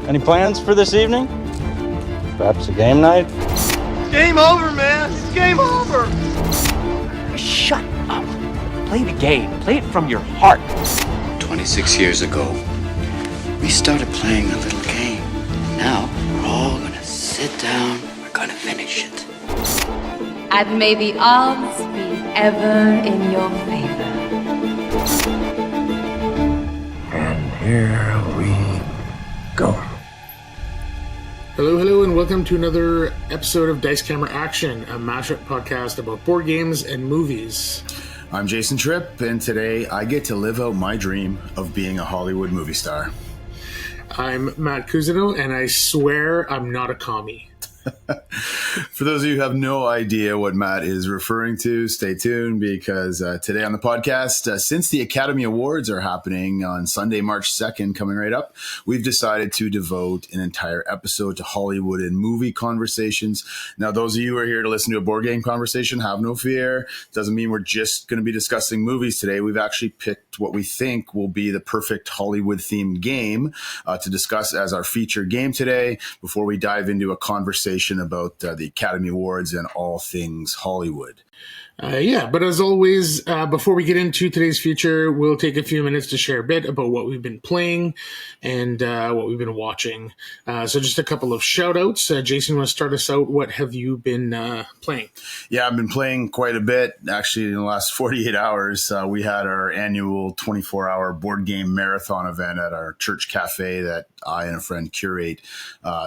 Any plans for this evening? Perhaps a game night? Game over, man. It's game over. Shut up. Play the game. Play it from your heart. 26 years ago, we started playing a little game. Now, we're all gonna sit down. We're gonna finish it. And may the odds be ever in your favor. And here we go. Hello, and welcome to another episode of Dice Camera Action, a mashup podcast about board games and movies. I'm Jason Tripp, and today I get to live out my dream of being a Hollywood movie star. I'm Matt Cousineau, and I swear I'm not a commie. For those of you who have no idea what Matt is referring to, stay tuned because today on the podcast, since the Academy Awards are happening on Sunday, March 2nd, coming right up, we've decided to devote an entire episode to Hollywood and movie conversations. Now, those of you who are here to listen to a board game conversation, have no fear. Doesn't mean we're just going to be discussing movies today. We've actually picked what we think will be the perfect Hollywood-themed game to discuss as our feature game today before we dive into a conversation about the Academy Awards and all things Hollywood. But as always, before we get into today's feature, we'll take a few minutes to share a bit about what we've been playing and what we've been watching. So just a couple of shout outs. Jason, want to start us out? What have you been playing? Yeah, I've been playing quite a bit. Actually, in the last 48 hours, we had our annual 24-hour board game marathon event at our church cafe that I and a friend curate.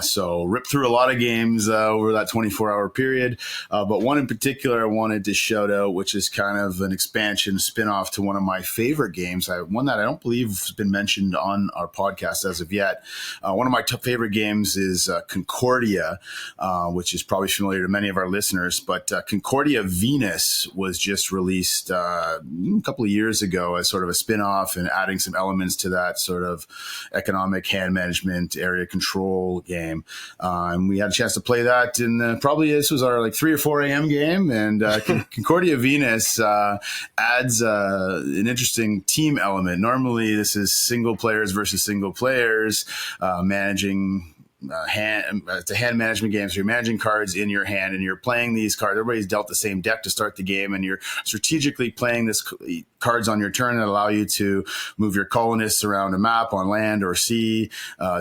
So ripped through a lot of games over that 24-hour period. But one in particular I wanted to shout out, which is kind of an expansion spin-off to one of my favorite games. One that I don't believe has been mentioned on our podcast as of yet. One of my favorite games is Concordia, which is probably familiar to many of our listeners. But Concordia Venus was just released a couple of years ago as sort of a spin-off and adding some elements to that sort of economic hand management area control game. And we had a chance to play that in probably this was our 3 or 4 a.m. game. And Concordia Venus adds an interesting team element. Normally, this is single players versus single players managing. It's a hand management game, so you're managing cards in your hand, and you're playing these cards. Everybody's dealt the same deck to start the game, and you're strategically playing this cards on your turn that allow you to move your colonists around a map on land or sea,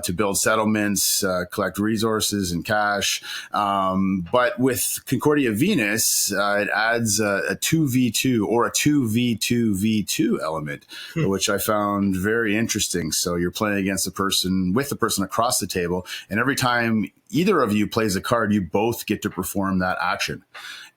to build settlements, collect resources and cash. But with Concordia Venus, it adds a 2v2 or a 2v2v2 element, which I found very interesting. So you're playing against the person across the table. And every time either of you plays a card, you both get to perform that action.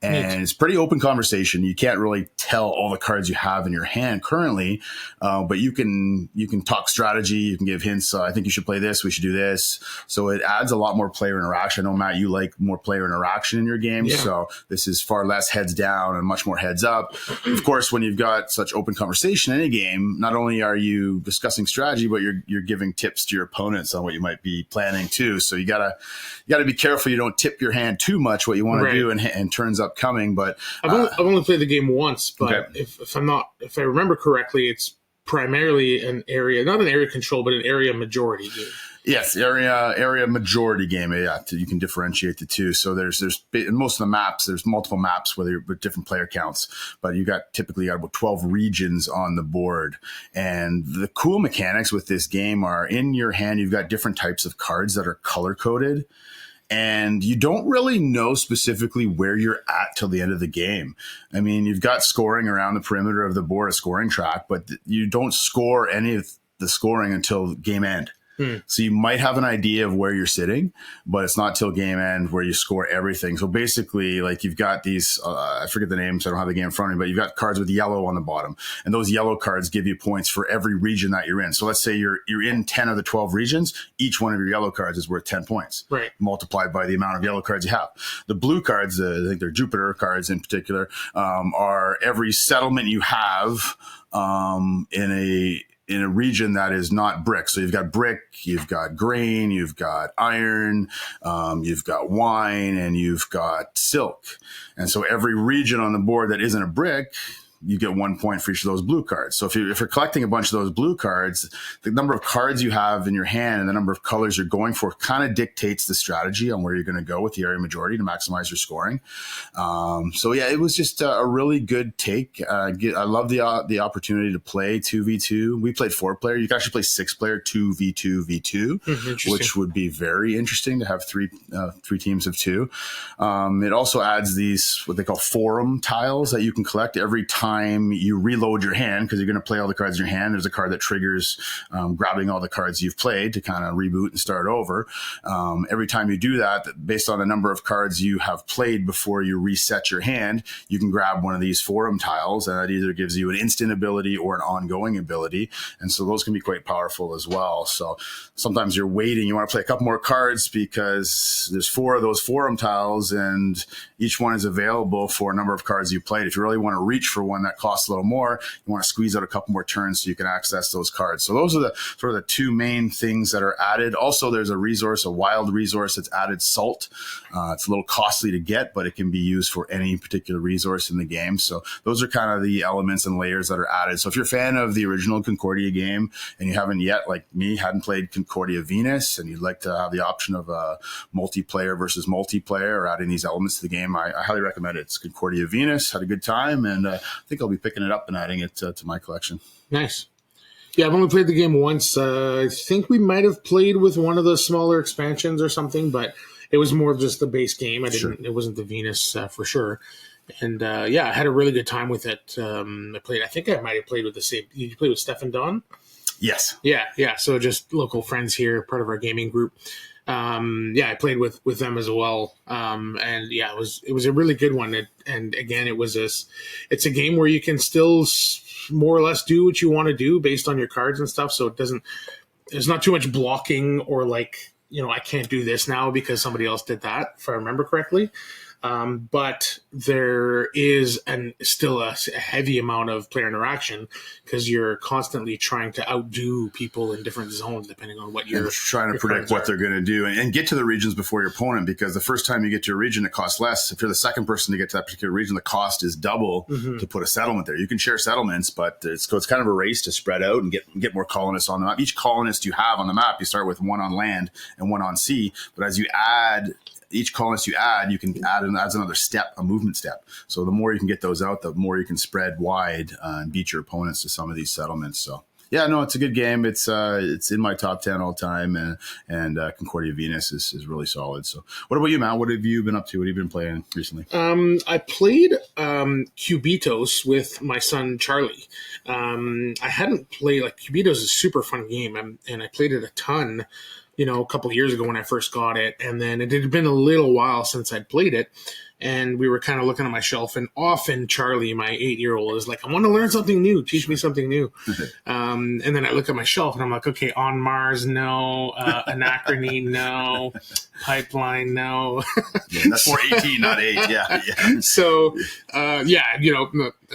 And it's pretty open conversation. You can't really tell all the cards you have in your hand currently, but you can talk strategy. You can give hints. I think you should play this. We should do this. So it adds a lot more player interaction. I know, Matt, you like more player interaction in your games. Yeah. So this is far less heads down and much more heads up. Of course, when you've got such open conversation in a game, not only are you discussing strategy, but you're giving tips to your opponents on what you might be planning too. So you gotta be careful you don't tip your hand too much what you want to do and turns up coming. But I've only played the game once, but okay. if I remember correctly, it's primarily not an area control, but an area majority game. Yes, area majority game. Yeah, you can differentiate the two. So there's in most of the maps, there's multiple maps with different player counts, but you typically got about 12 regions on the board. And the cool mechanics with this game are in your hand, you've got different types of cards that are color coded. And you don't really know specifically where you're at till the end of the game. I mean, you've got scoring around the perimeter of the board, a scoring track, but you don't score any of the scoring until game end. So you might have an idea of where you're sitting, but it's not till game end where you score everything. So basically, you've got these, I forget the names, I don't have the game in front of me, but you've got cards with yellow on the bottom. And those yellow cards give you points for every region that you're in. So let's say you're in 10 of the 12 regions. Each one of your yellow cards is worth 10 points, right? Multiplied by the amount of yellow cards you have. The blue cards, I think they're Jupiter cards in particular, are every settlement you have in a region that is not brick. So you've got brick, you've got grain, you've got iron, you've got wine, and you've got silk. And so every region on the board that isn't a brick you get 1 point for each of those blue cards. So if you're collecting a bunch of those blue cards, the number of cards you have in your hand and the number of colors you're going for kind of dictates the strategy on where you're going to go with the area majority to maximize your scoring. So yeah, it was just a really good take. I love the opportunity to play 2v2. We played 4-player. You can actually play 6-player 2v2v2, which would be very interesting to have three teams of 2. It also adds these what they call forum tiles that you can collect every time you reload your hand, because you're going to play all the cards in your hand. There's a card that triggers grabbing all the cards you've played to kind of reboot and start over. Every time you do that, based on the number of cards you have played before you reset your hand, you can grab one of these forum tiles, and that either gives you an instant ability or an ongoing ability. And so those can be quite powerful as well. So sometimes you're waiting, you want to play a couple more cards because there's 4 of those forum tiles and each one is available for a number of cards you played. If you really want to reach for one that costs a little more, you want to squeeze out a couple more turns so you can access those cards. So those are the sort of the 2 main things that are added. Also, there's a wild resource that's added, salt. It's a little costly to get, but it can be used for any particular resource in the game. So those are kind of the elements and layers that are added. So if you're a fan of the original Concordia game and you haven't yet, like me, hadn't played Concordia Venus, and you'd like to have the option of a multiplayer versus multiplayer or adding these elements to the game, I highly recommend it. It's Concordia Venus. Had a good time, and I think I'll be picking it up and adding it to my collection. Nice. Yeah, I've only played the game once. I think we might have played with one of the smaller expansions or something, but it was more just the base game. It wasn't the Venus for sure. And yeah, I had a really good time with it. I think I might have played with the same. Did you play with Steph and Don? Yes. Yeah. So just local friends here, part of our gaming group. I played with them as well. And yeah, it was a really good one. And again, it's a game where you can still more or less do what you want to do based on your cards and stuff. So there's not too much blocking or like, I can't do this now because somebody else did that, if I remember correctly. But there is still a heavy amount of player interaction because you're constantly trying to outdo people in different zones depending on what you're trying to predict what they're going to do and get to the regions before your opponent, because the first time you get to a region, it costs less. If you're the second person to get to that particular region, the cost is double to put a settlement there. You can share settlements, but it's kind of a race to spread out and get more colonists on the map. Each colonist you have on the map, you start with 1 on land and 1 on sea, but as you add each colonist you add, you can adds another step, a movement step. So the more you can get those out, the more you can spread wide and beat your opponents to some of these settlements. So yeah, no, it's a good game. It's in my top 10 all time, and Concordia Venus is really solid. So what about you, Matt? What have you been up to? What have you been playing recently? I played Cubitos with my son Charlie. I hadn't played Cubitos is a super fun game, and I played it a ton. A couple of years ago when I first got it, and then it had been a little while since I'd played it, and we were kind of looking at my shelf, and often Charlie, my 8-year-old, is like, I want to learn something new, teach me something new. And then I look at my shelf, and I'm like, okay, On Mars, no. Anachrony, no. Pipeline, no. Yeah, that's more 18, not 8, yeah. So, I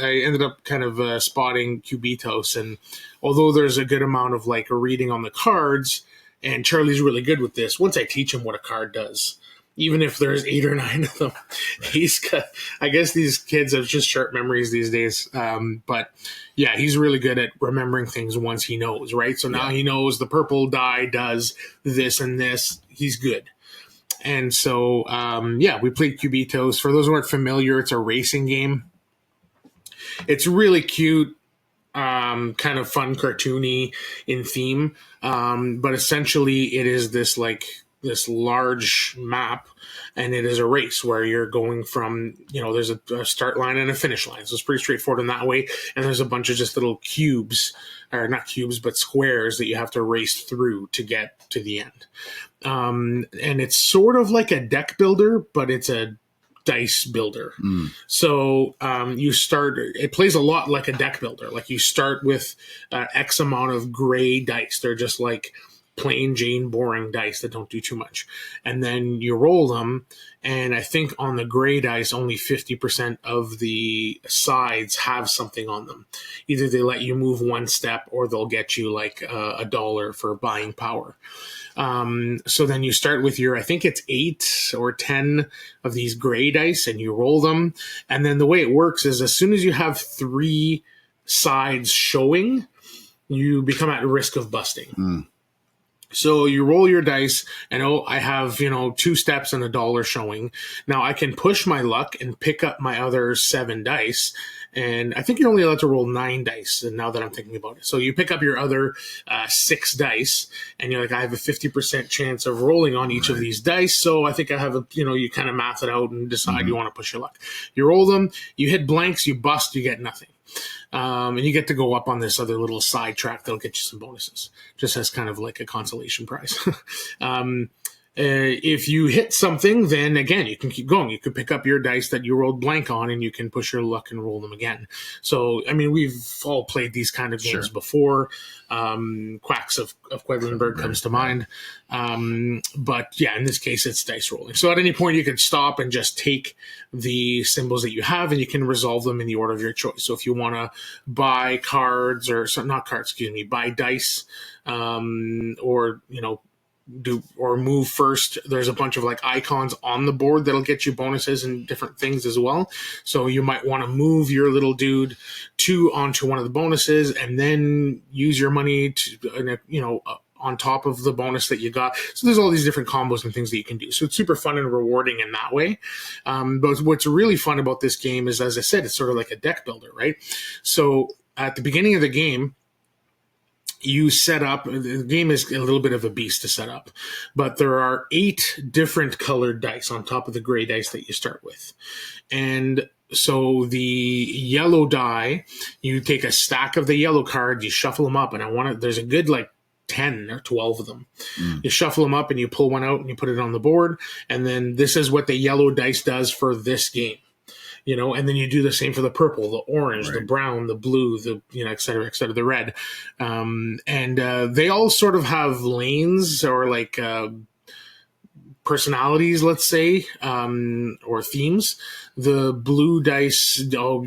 ended up kind of spotting Cubitos, and although there's a good amount of reading on the cards, and Charlie's really good with this. Once I teach him what a card does, even if there's 8 or 9 of them, I guess these kids have just sharp memories these days. But yeah, he's really good at remembering things once he knows, right? So now he knows the purple die does this and this. He's good. And so, we played Cubitos. For those who aren't familiar, it's a racing game. It's really cute. Kind of fun, cartoony in theme, but essentially it is this large map, and it is a race where you're going from there's a start line and a finish line, so it's pretty straightforward in that way. And there's a bunch of just little cubes, or not cubes but squares, that you have to race through to get to the end. And it's sort of like a deck builder, but it's a dice builder. So it plays a lot like a deck builder. You start with X amount of gray dice. They're just plain Jane boring dice that don't do too much. And then you roll them, and I think on the gray dice, only 50% of the sides have something on them. Either they let you move one step, or they'll get you like $1 for buying power. So then you start with your, I think it's 8 or 10 of these gray dice, and you roll them. And then the way it works is as soon as you have 3 sides showing, you become at risk of busting. So you roll your dice, and I have, 2 steps and $1 showing. Now I can push my luck and pick up my other 7 dice. And I think you're only allowed to roll 9 dice. And now that I'm thinking about it, so you pick up your other 6 dice, and you're like, I have a 50% chance of rolling on each of these dice. So I think I have you kind of math it out and decide you want to push your luck. You roll them, you hit blanks, you bust, you get nothing. And you get to go up on this other little side track that'll get you some bonuses, just as kind of like a consolation prize. If you hit something, then again, you can keep going. You could pick up your dice that you rolled blank on, and you can push your luck and roll them again. So, I mean, we've all played these kind of games before. Quacks of Quedlinburg comes to mind. But yeah, in this case, it's dice rolling. So at any point, you can stop and just take the symbols that you have, and you can resolve them in the order of your choice. So if you want to buy cards, buy dice, or move first, there's a bunch of like icons on the board that'll get you bonuses and different things as well. So you might want to move your little dude onto one of the bonuses, and then use your money to on top of the bonus that you got. So there's all these different combos and things that you can do. So it's super fun and rewarding in that way. But what's really fun about this game is, as I said, it's sort of like a deck builder, right? So at the beginning of the game, you set up, the game is a little bit of a beast to set up, but there are 8 different colored dice on top of the gray dice that you start with. And so the yellow die, you take a stack of the yellow cards, you shuffle them up, and there's a good 10 or 12 of them. You shuffle them up, and you pull one out, and you put it on the board. And then this is what the yellow dice does for this game. And then you do the same for the purple, the orange, the brown, the blue, the, et cetera, the red. And they all sort of have lanes or personalities, let's say, or themes. The blue dice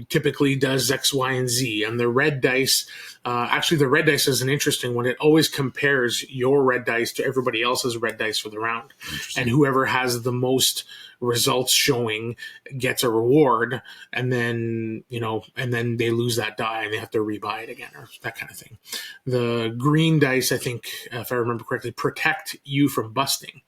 typically does X, Y, and Z. And the red dice, actually the red dice is an interesting one. It always compares your red dice to everybody else's red dice for the round. And whoever has the most results showing gets a reward, and then they lose that die and they have to rebuy it again, or that kind of thing. The green dice, I think, if I remember correctly, protect you from busting.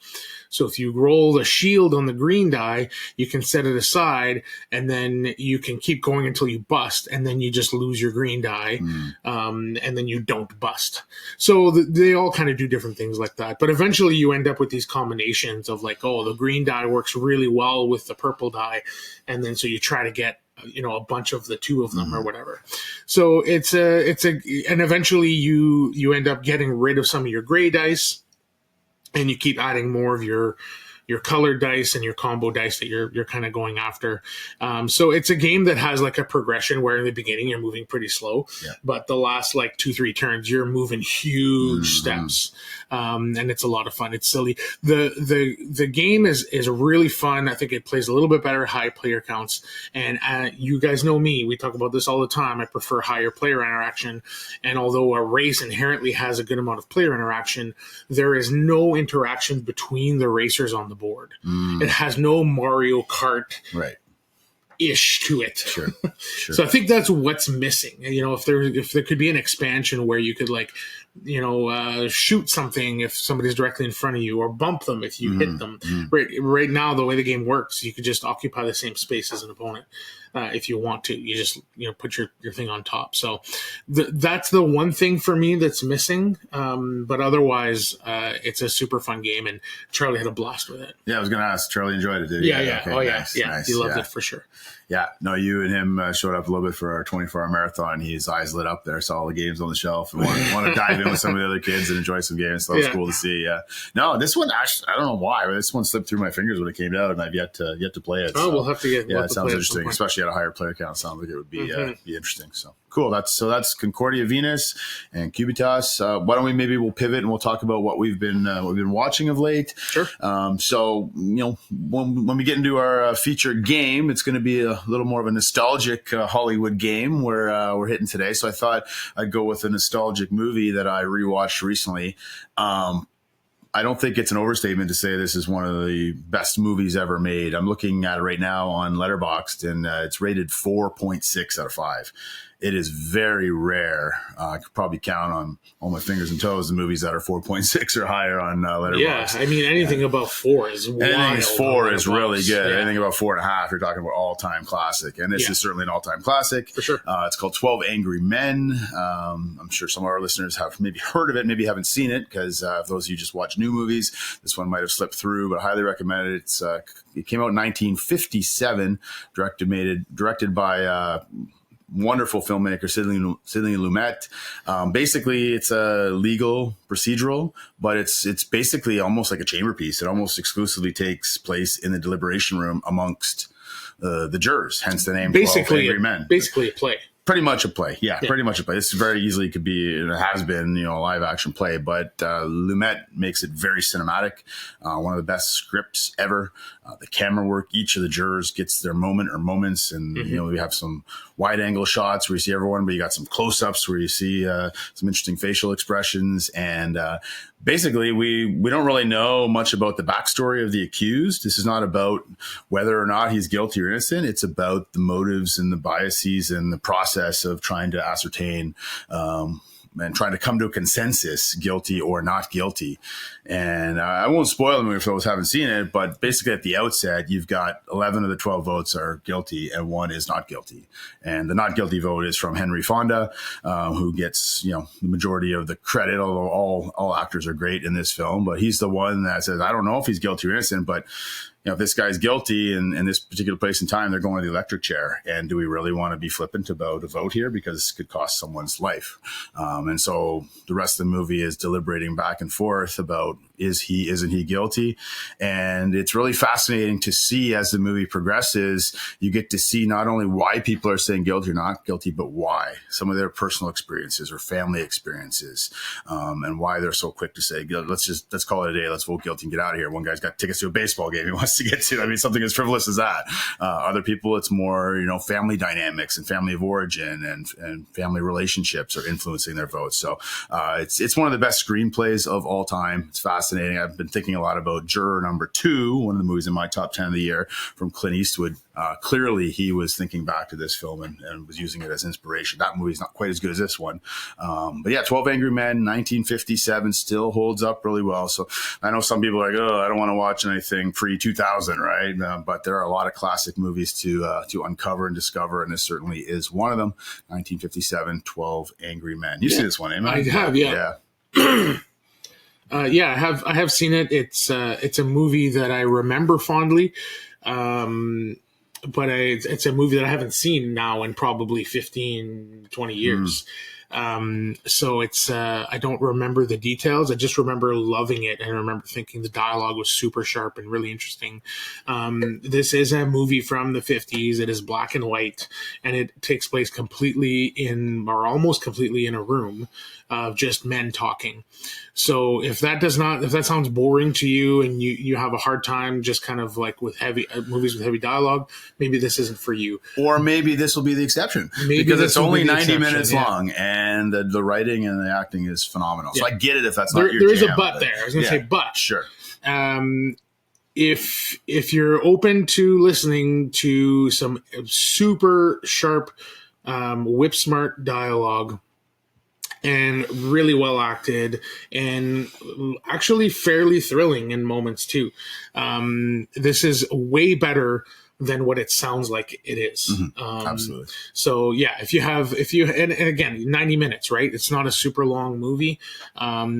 So if you roll the shield on the green die, you can set it aside, and then you can keep going until you bust, and then you just lose your green die, and then you don't bust. So they all kind of do different things like that. But eventually you end up with these combinations of the green die works really well with the purple die, and then so you try to get a bunch of the 2 of them or whatever. So and eventually you end up getting rid of some of your gray dice, and you keep adding more of your colored dice and your combo dice that you're kind of going after. So it's a game that has a progression where in the beginning you're moving pretty slow, but the last 2-3 turns you're moving huge steps. And it's a lot of fun. It's silly. The game is really fun. I think it plays a little bit better high player counts. And you guys know me. We talk about this all the time. I prefer higher player interaction. And although a race inherently has a good amount of player interaction, there is no interaction between the racers on the board. It has no Mario Kart ish to it. Sure. So I think that's what's missing. If there could be an expansion where you could shoot something if somebody's directly in front of you, or bump them if you hit them. Right now, the way the game works, you could just occupy the same space as an opponent. If you want to, you just put your thing on top. So that's the one thing for me that's missing. But otherwise, it's a super fun game, and Charlie had a blast with it. Yeah, I was going to ask. Charlie enjoyed it, did he? Yeah. Okay, Oh yeah, nice, yeah. nice. He loved it for sure. Yeah, no, you and him showed up a little bit for our 24-hour marathon. His eyes lit up there, saw all the games on the shelf, and wanted to dive in with some of the other kids and enjoy some games. So it was cool to see. Yeah, no, this one actually, I don't know why, but this one slipped through my fingers when it came out, and I've yet to play it. Oh, so we'll have to get. Yeah, it sounds interesting, especially at a higher player count. Sounds like it would be be interesting. So Cool. That's Concordia Venus and Cubitas. Why don't we'll pivot and we'll talk about what we've been watching of late. Sure. So when we get into our featured game, it's going to be a little more of a nostalgic Hollywood game where we're hitting today. So I thought I'd go with a nostalgic movie that I rewatched recently. I don't think it's an overstatement to say this is one of the best movies ever made. I'm looking at it right now on Letterboxd, and it's rated 4.6 out of 5. It is very rare. I could probably count on all my fingers and toes the movies that are 4.6 or higher on Letterboxd. Yeah, I mean, anything above 4 is wild. Anything 4 is really good. Yeah. Anything about 4.5, you're talking about all-time classic. And this is certainly an all-time classic. For sure. It's called 12 Angry Men. I'm sure some of our listeners have maybe heard of it, maybe haven't seen it, because if those of you just watch new movies, this one might have slipped through, but I highly recommend it. It came out in 1957, directed by wonderful filmmaker Sidney Lumet. Basically, it's a legal procedural, but it's basically almost like a chamber piece. It almost exclusively takes place in the deliberation room amongst the jurors, hence the name 12 Angry Men. Basically a play. Pretty much a play. Yeah, pretty much a play. This very easily could be, and it has been, a live action play, but Lumet makes it very cinematic. One of the best scripts ever. The camera work, each of the jurors gets their moment or moments, and we have some wide angle shots where you see everyone, but you got some close ups where you see some interesting facial expressions, and basically we don't really know much about the backstory of the accused. This is not about whether or not he's guilty or innocent. It's about the motives and the biases and the process of trying to ascertain and trying to come to a consensus, guilty or not guilty. And I won't spoil the movie for those who haven't seen it, but basically at the outset, you've got 11 of the 12 votes are guilty and 1 is not guilty. And the not guilty vote is from Henry Fonda, who gets, the majority of the credit, although all actors are great in this film. But he's the one that says, I don't know if he's guilty or innocent, but if this guy's guilty in this particular place and time, they're going to the electric chair. And do we really want to be flippant about a vote here? Because this could cost someone's life. And so the rest of the movie is deliberating back and forth about isn't he guilty? And it's really fascinating to see as the movie progresses, you get to see not only why people are saying guilty or not guilty, but why. Some of their personal experiences or family experiences, and why they're so quick to say, let's call it a day. Let's vote guilty and get out of here. One guy's got tickets to a baseball game he wants to get to. I mean, something as frivolous as that. Other people, it's more, family dynamics and family of origin and family relationships are influencing their votes. So it's one of the best screenplays of all time. It's fascinating. I've been thinking a lot about Juror Number 2, one of the movies in my top 10 of the year from Clint Eastwood. Clearly, he was thinking back to this film and was using it as inspiration. That movie's not quite as good as this one. But yeah, 12 Angry Men, 1957, still holds up really well. So I know some people are like, I don't want to watch anything pre-2000, right? But there are a lot of classic movies to uncover and discover, and this certainly is one of them. 1957, 12 Angry Men. You've seen this one, Eamon? I have, yeah. Yeah. I have seen it. It's a movie that I remember fondly. But it's a movie that I haven't seen now in probably 15, 20 years. So it's, I don't remember the details. I just remember loving it. And I remember thinking the dialogue was super sharp and really interesting. This is a movie from the 50s. It is black and white, and it takes place almost completely in a room of just men talking. So if that sounds boring to you and you have a hard time just kind of like with heavy movies with heavy dialogue, maybe this isn't for you. Or maybe this will be the exception because it's only 90 minutes long and the writing and the acting is phenomenal. So I get it if that's not your jam. There is a but there. I was going to say but. Sure. If you're open to listening to some super sharp, whip smart dialogue, and really well acted, and actually fairly thrilling in moments too. This is way better than what it sounds like it is. Absolutely. So yeah, and again, 90 minutes, right? It's not a super long movie.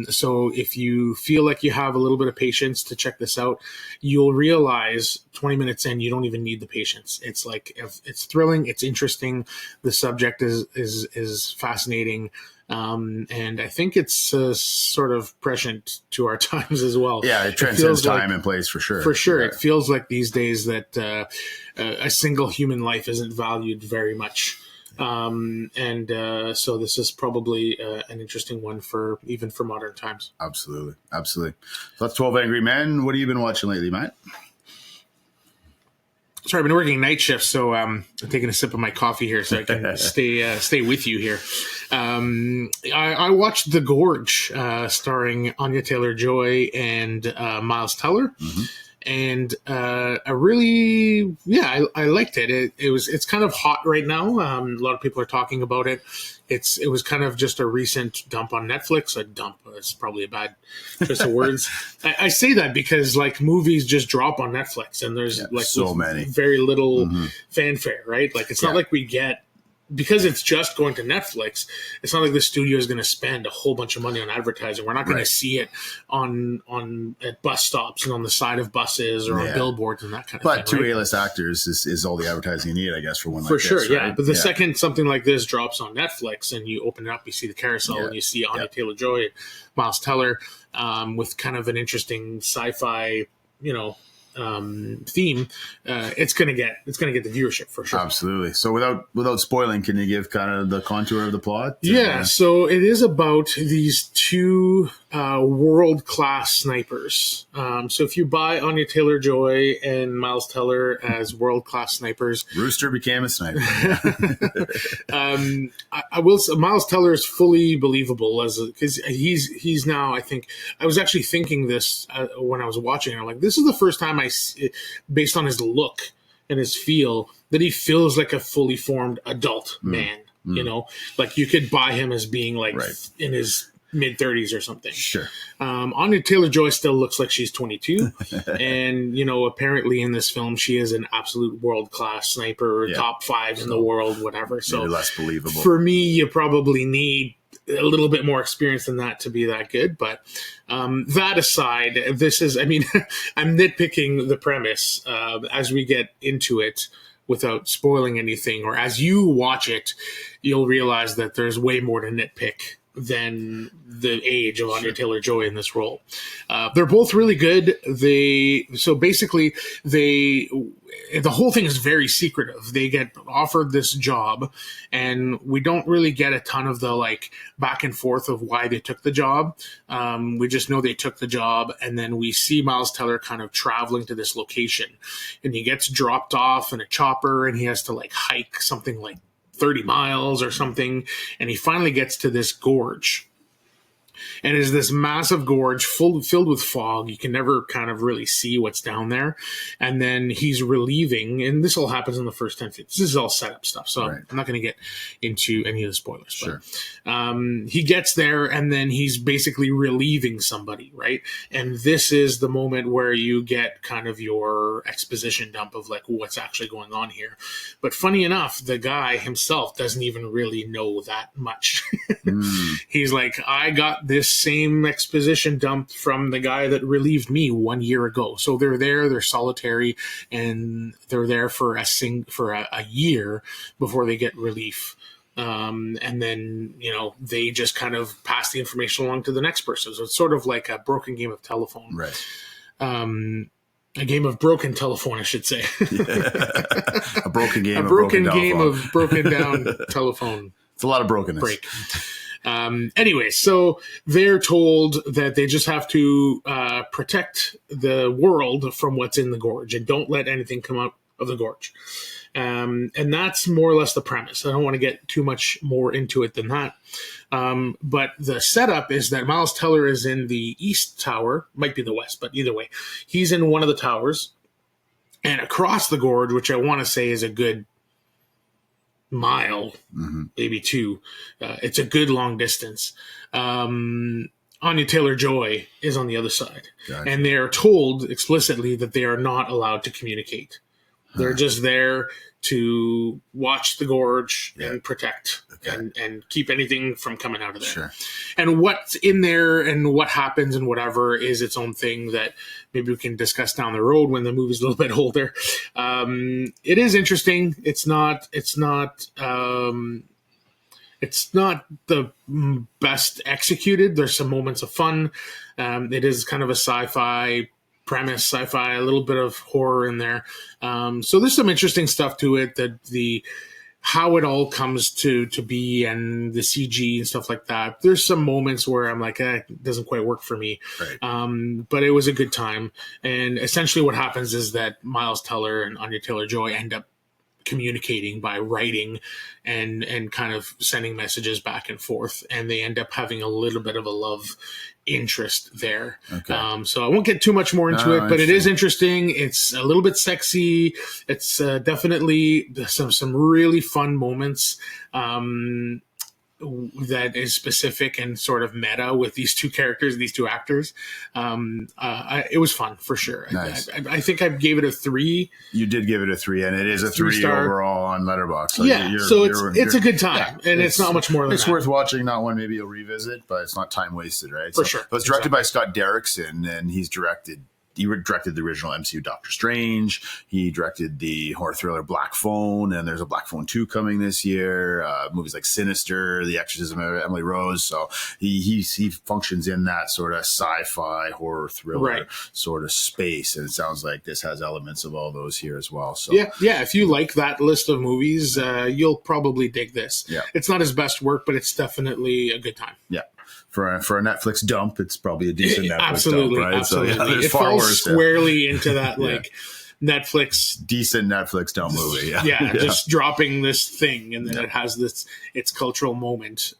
So if you feel like you have a little bit of patience to check this out, you'll realize 20 minutes in, you don't even need the patience. It's like, it's thrilling. It's interesting. The subject is fascinating. And I think it's sort of prescient to our times as well. Yeah, it transcends time and place for sure. For sure. Right. It feels like these days that a single human life isn't valued very much. So this is probably an interesting one for modern times. Absolutely. So that's 12 Angry Men. What have you been watching lately, Matt? Sorry, I've been working night shifts, so I'm taking a sip of my coffee here so I can stay with you here. I watched The Gorge, starring Anya Taylor-Joy and Miles Teller. Mm-hmm. And I liked it. It's kind of hot right now. A lot of people are talking about it. It was kind of just a recent dump on Netflix. A dump. It's probably a bad choice of words. I say that because like movies just drop on Netflix, and there's like so many, very little fanfare, right? Like it's not like we get. Because it's just going to Netflix, it's not like the studio is going to spend a whole bunch of money on advertising. We're not going to see it on at bus stops and on the side of buses or on billboards and that kind of thing. But two A-list actors is all the advertising you need, I guess, for one like this. For sure, right? But the second something like this drops on Netflix and you open it up, you see the carousel and you see Anya Taylor-Joy and Miles Teller with kind of an interesting sci-fi, theme, it's gonna get the viewership for sure. Absolutely. So without spoiling, can you give kind of the contour of the plot? So it is about these two world-class snipers. So if you buy Anya Taylor-Joy and Miles Teller as world-class snipers, Rooster became a sniper. I will say Miles Teller is fully believable because he's now, I think, I was actually thinking this when I was watching. I'm like, this is the first time based on his look and his feel, that he feels like a fully formed adult man. Like you could buy him as being like in his mid-30s or something. Sure. Anya Taylor-Joy still looks like she's 22. And, apparently in this film, she is an absolute world-class sniper, top 5 in the world, whatever. So less believable. For me, you probably need a little bit more experience than that to be that good. But that aside, I'm nitpicking the premise as we get into it without spoiling anything, or as you watch it, you'll realize that there's way more to nitpick than the age of Anya Taylor-Joy in this role. They're both really good. The whole thing is very secretive. They get offered this job, and we don't really get a ton of the like back and forth of why they took the job. We just know they took the job, and then we see Miles Teller kind of traveling to this location, and he gets dropped off in a chopper, and he has to like hike something like 30 miles or something, and he finally gets to this gorge. And it is this massive gorge filled with fog. You can never kind of really see what's down there. And then he's relieving, and this all happens in the first 10 minutes. This is all setup stuff, so I'm not going to get into any of the spoilers. Sure. But, he gets there, and then he's basically relieving somebody, right? And this is the moment where you get kind of your exposition dump of like what's actually going on here. But funny enough, the guy himself doesn't even really know that much. He's like, I got this same exposition dump from the guy that relieved me 1 year ago. So they're solitary, and they're there for a year before they get relief. And then, they just kind of pass the information along to the next person. So it's sort of like a broken game of telephone. Right. A game of broken telephone, I should say. A broken game. A broken game of broken down telephone. It's a lot of brokenness. Break. Anyway, so they're told that they just have to protect the world from what's in the gorge and don't let anything come out of the gorge. And that's more or less the premise. I don't want to get too much more into it than that. But the setup is that Miles Teller is in the east tower, might be the west, but either way, he's in one of the towers. And across the gorge, which I want to say is a good mile, maybe 2. It's a good long distance. Anya Taylor-Joy is on the other side. Gotcha. And they are told explicitly that they are not allowed to communicate. They're just there to watch the gorge and protect and keep anything from coming out of there. Sure. And what's in there and what happens and whatever is its own thing that maybe we can discuss down the road when the movie's a little bit older. It is interesting. It's not the best executed. There's some moments of fun. It is kind of a sci-fi premise, a little bit of horror in there. So there's some interesting stuff to it. That the how it all comes to be and the CG and stuff like that. There's some moments where I'm like, it doesn't quite work for me. Right. But it was a good time. And essentially what happens is that Miles Teller and Anya Taylor-Joy end up communicating by writing and kind of sending messages back and forth, and they end up having a little bit of a love interest there. Okay. So I won't get too much more into it, but it is interesting. It's a little bit sexy. It's definitely some really fun moments. That is specific and sort of meta with these two characters, these two actors. It was fun for sure. Nice. I think I gave it a 3. You did give it a 3, and it is a 3 3-star overall on Letterboxd. So it's a good time, and it's not much more than it's that. worth watching. Not one maybe you'll revisit, but it's not time wasted, right? For sure. It was directed by Scott Derrickson, and he directed the original MCU Doctor Strange. He directed the horror thriller Black Phone, and there's a Black Phone 2 coming this year. Movies like Sinister, The Exorcism of Emily Rose. So he functions in that sort of sci-fi horror thriller sort of space, and it sounds like this has elements of all those here as well. So yeah. If you like that list of movies, you'll probably dig this. Yeah. It's not his best work, but it's definitely a good time. Yeah. For a Netflix dump, it's probably a decent Netflix dump, right? Absolutely. So there's it far falls worse squarely into that Netflix decent Netflix dump movie. Yeah. Just dropping this thing, and then it has its cultural moment.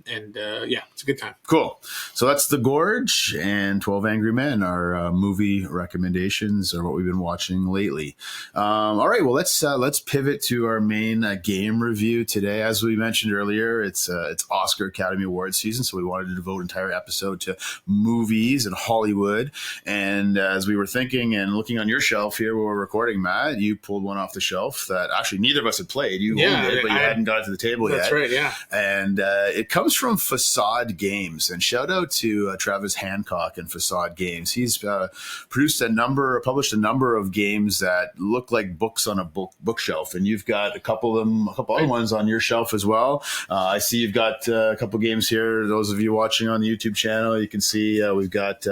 It's a good time. Cool. So that's The Gorge and 12 Angry Men, our movie recommendations, or what we've been watching lately. All right. Well, let's pivot to our main game review today. As we mentioned earlier, it's Oscar Academy Awards season, so we wanted to devote an entire episode to movies and Hollywood. And as we were thinking and looking on your shelf here where we're recording, Matt, you pulled one off the shelf that actually neither of us had played. You owned it, but you hadn't got it to the table yet. That's right, yeah. And it comes from Facade Games. And shout out to Travis Hancock and Facade Games. He's published a number of games that look like books on a bookshelf. And you've got a couple other ones on your shelf as well. I see you've got a couple games here. Those of you watching on the YouTube channel, you can see we've got,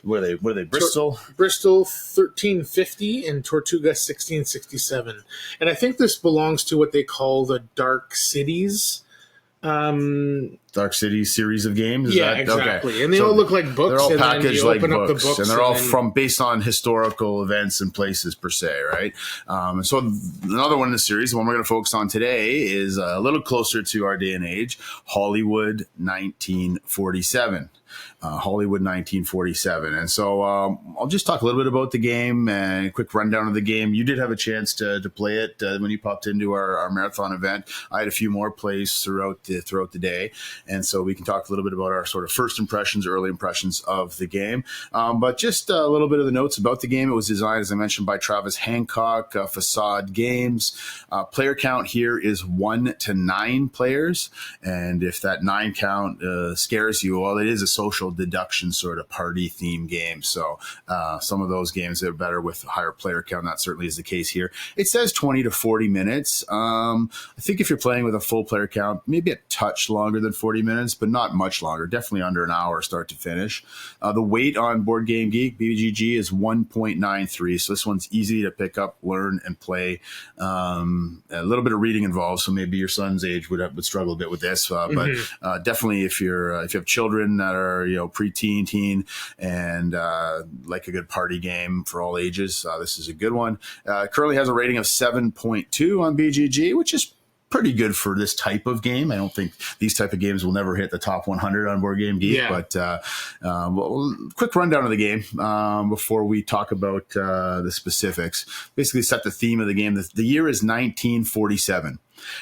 what are they? Bristol 1350 and Tortuga 1667. And I think this belongs to what they call the Dark Cities. Dark City series of games. Exactly. Okay. And they all look like books. They're all and packaged then you like open up books, the books, and they're all based on historical events and places per se, right? So another one in the series, the one we're going to focus on today, is a little closer to our day and age, Hollywood 1947. Hollywood 1947. And so I'll just talk a little bit about the game and a quick rundown of the game. You did have a chance to play it when you popped into our marathon event. I had a few more plays throughout the day. And so we can talk a little bit about our sort of first impressions, early impressions of the game. But just a little bit of the notes about the game. It was designed, as I mentioned, by Travis Hancock, Facade Games. Player count here is 1 to 9 players. And if that 9 count scares you, well, it is a social deduction sort of party theme game. So some of those games that are better with a higher player count, that certainly is the case here. It says 20 to 40 minutes. I think if you're playing with a full player count, maybe a touch longer than 40 minutes, but not much longer. Definitely under an hour start to finish. The weight on Board Game Geek, BGG, is 1.93. So this one's easy to pick up, learn, and play. A little bit of reading involved, so maybe your son's age would struggle a bit with this. But definitely if you have children that are pre-teen, teen, and like a good party game for all ages, this is a good one. Currently has a rating of 7.2 on BGG, which is pretty good for this type of game. I don't think these type of games will never hit the top 100 on Board Game Geek, but quick rundown of the game before we talk about the specifics. Basically set the theme of the game. The year is 1947.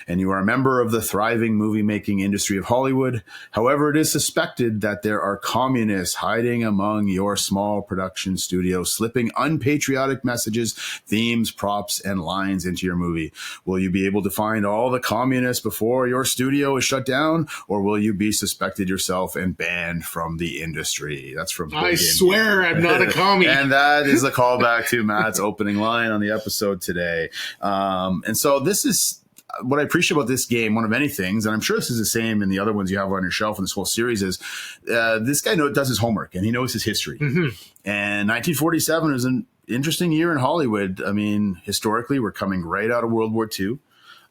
And you are a member of the thriving movie-making industry of Hollywood. However, it is suspected that there are communists hiding among your small production studio, slipping unpatriotic messages, themes, props, and lines into your movie. Will you be able to find all the communists before your studio is shut down, or will you be suspected yourself and banned from the industry? That's from I swear I'm not a commie. And that is a callback to Matt's opening line on the episode today. And so this is what I appreciate about this game, one of many things, and I'm sure this is the same in the other ones you have on your shelf in this whole series, is this guy does his homework and he knows his history. Mm-hmm. And 1947 is an interesting year in Hollywood. I mean, historically, we're coming right out of World War II.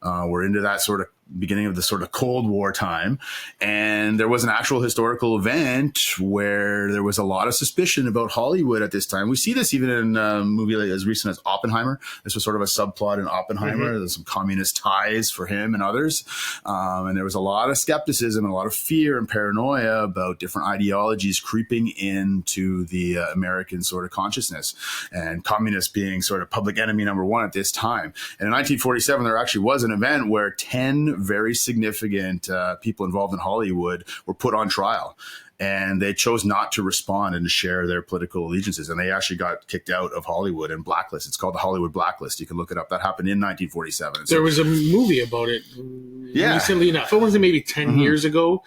We're into that sort of beginning of the sort of Cold War time. And there was an actual historical event where there was a lot of suspicion about Hollywood at this time. We see this even in a movie like as recent as Oppenheimer. This was sort of a subplot in Oppenheimer. There's some communist ties for him and others. And there was a lot of skepticism and a lot of fear and paranoia about different ideologies creeping into the American sort of consciousness, and communists being sort of public enemy number one at this time. And in 1947, there actually was an event where 10 very significant people involved in Hollywood were put on trial, and they chose not to respond and to share their political allegiances. And they actually got kicked out of Hollywood and blacklisted. It's called the Hollywood Blacklist. You can look it up. That happened in 1947. There was a movie about it recently enough. It wasn't maybe 10 years ago.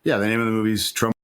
Yeah, the name of the movie is Trump,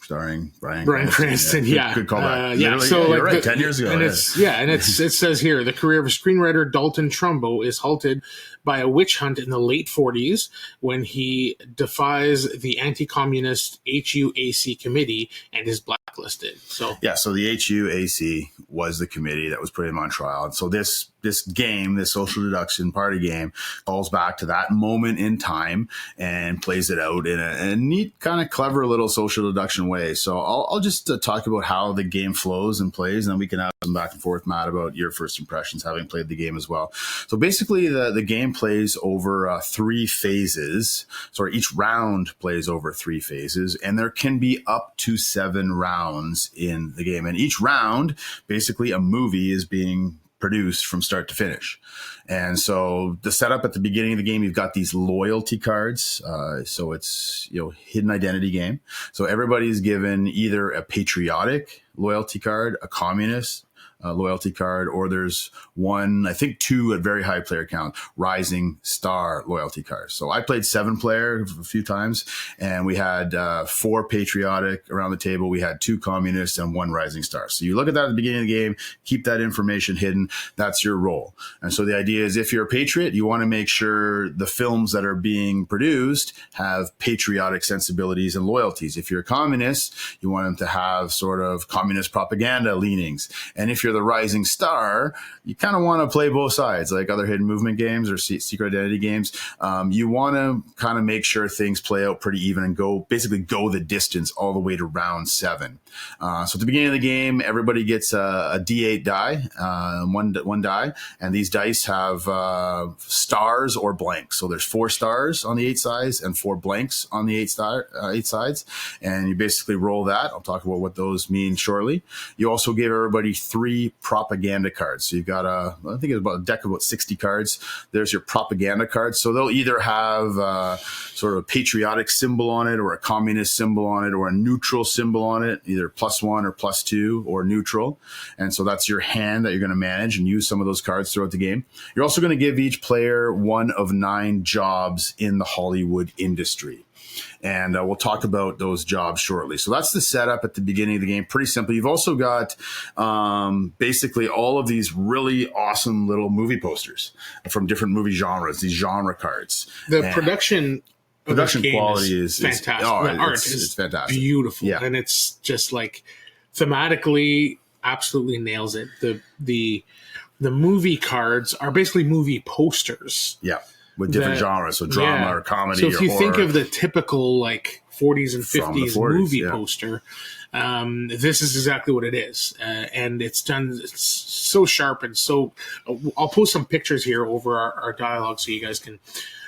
starring Bryan Cranston. Yeah. Good callback. Yeah. So you're right, 10 years ago. And it says here, the career of screenwriter Dalton Trumbo is halted by a witch hunt in the late 40s when he defies the anti-communist HUAC committee and is blacklisted. So the HUAC was the committee that was putting him on trial. And so this game, this social deduction party game, calls back to that moment in time and plays it out in a neat, kind of clever little social deduction way. So I'll just talk about how the game flows and plays, and then we can have some back and forth, Matt, about your first impressions having played the game as well. So basically the game plays over 3 phases. So each round plays over 3 phases, and there can be up to 7 rounds in the game. And each round, basically a movie is being produced from start to finish. And so the setup at the beginning of the game, you've got these loyalty cards. So it's, hidden identity game. So everybody's given either a patriotic loyalty card, a communist loyalty card, or there's one, I think 2 at very high player count, rising star loyalty cards. So I played 7-player a few times, and we had 4 patriotic around the table. We had 2 communists and 1 rising star. So you look at that at the beginning of the game, keep that information hidden. That's your role. And so the idea is if you're a patriot, you want to make sure the films that are being produced have patriotic sensibilities and loyalties. If you're a communist, you want them to have sort of communist propaganda leanings. And if you're the rising star, you kind of want to play both sides, like other hidden movement games or secret identity games. You want to kind of make sure things play out pretty even and go the distance all the way to round 7. So at the beginning of the game, everybody gets a D8 die, one die, and these dice have stars or blanks. So there's 4 stars on the 8 sides and 4 blanks on the 8 sides, and you basically roll that. I'll talk about what those mean shortly. You also give everybody 3 propaganda cards. So you've got I think it's about a deck of about 60 cards. There's your propaganda cards. So they'll either have sort of a patriotic symbol on it, or a communist symbol on it, or a neutral symbol on it, either +1 or +2 or neutral. And so that's your hand that you're going to manage and use some of those cards throughout the game. You're also going to give each player 1 of 9 jobs in the Hollywood industry. And we'll talk about those jobs shortly. So that's the setup at the beginning of the game. Pretty simple. You've also got basically all of these really awesome little movie posters from different movie genres, these genre cards. The production quality is fantastic. The art is fantastic. Beautiful. Yeah. And it's just like thematically absolutely nails it. The movie cards are basically movie posters. Yeah. With different genres, so drama or comedy or horror. So if you think of the typical 40s and 50s movie poster, this is exactly what it is. And it's so sharp and so... I'll post some pictures here over our dialogue so you guys can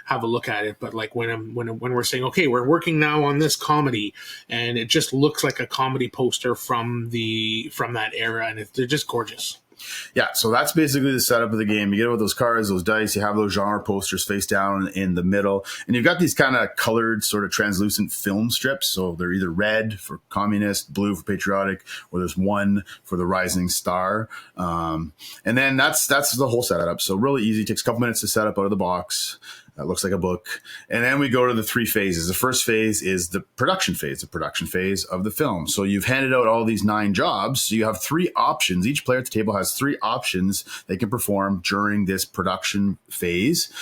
have a look at it. But when we're saying, okay, we're working now on this comedy, and it just looks like a comedy poster from that era, and they're just gorgeous. Yeah, so that's basically the setup of the game. You get with those cards, those dice, you have those genre posters face down in the middle, and you've got these kind of colored, sort of translucent film strips. So they're either red for communist, blue for patriotic, or there's 1 for the rising star. And then that's the whole setup. So really easy, takes a couple minutes to set up out of the box. That looks like a book. And then we go to the 3 phases. The first phase is the production phase of the film. So you've handed out all these 9 jobs. So you have 3 options. Each player at the table has 3 options they can perform during this production phase.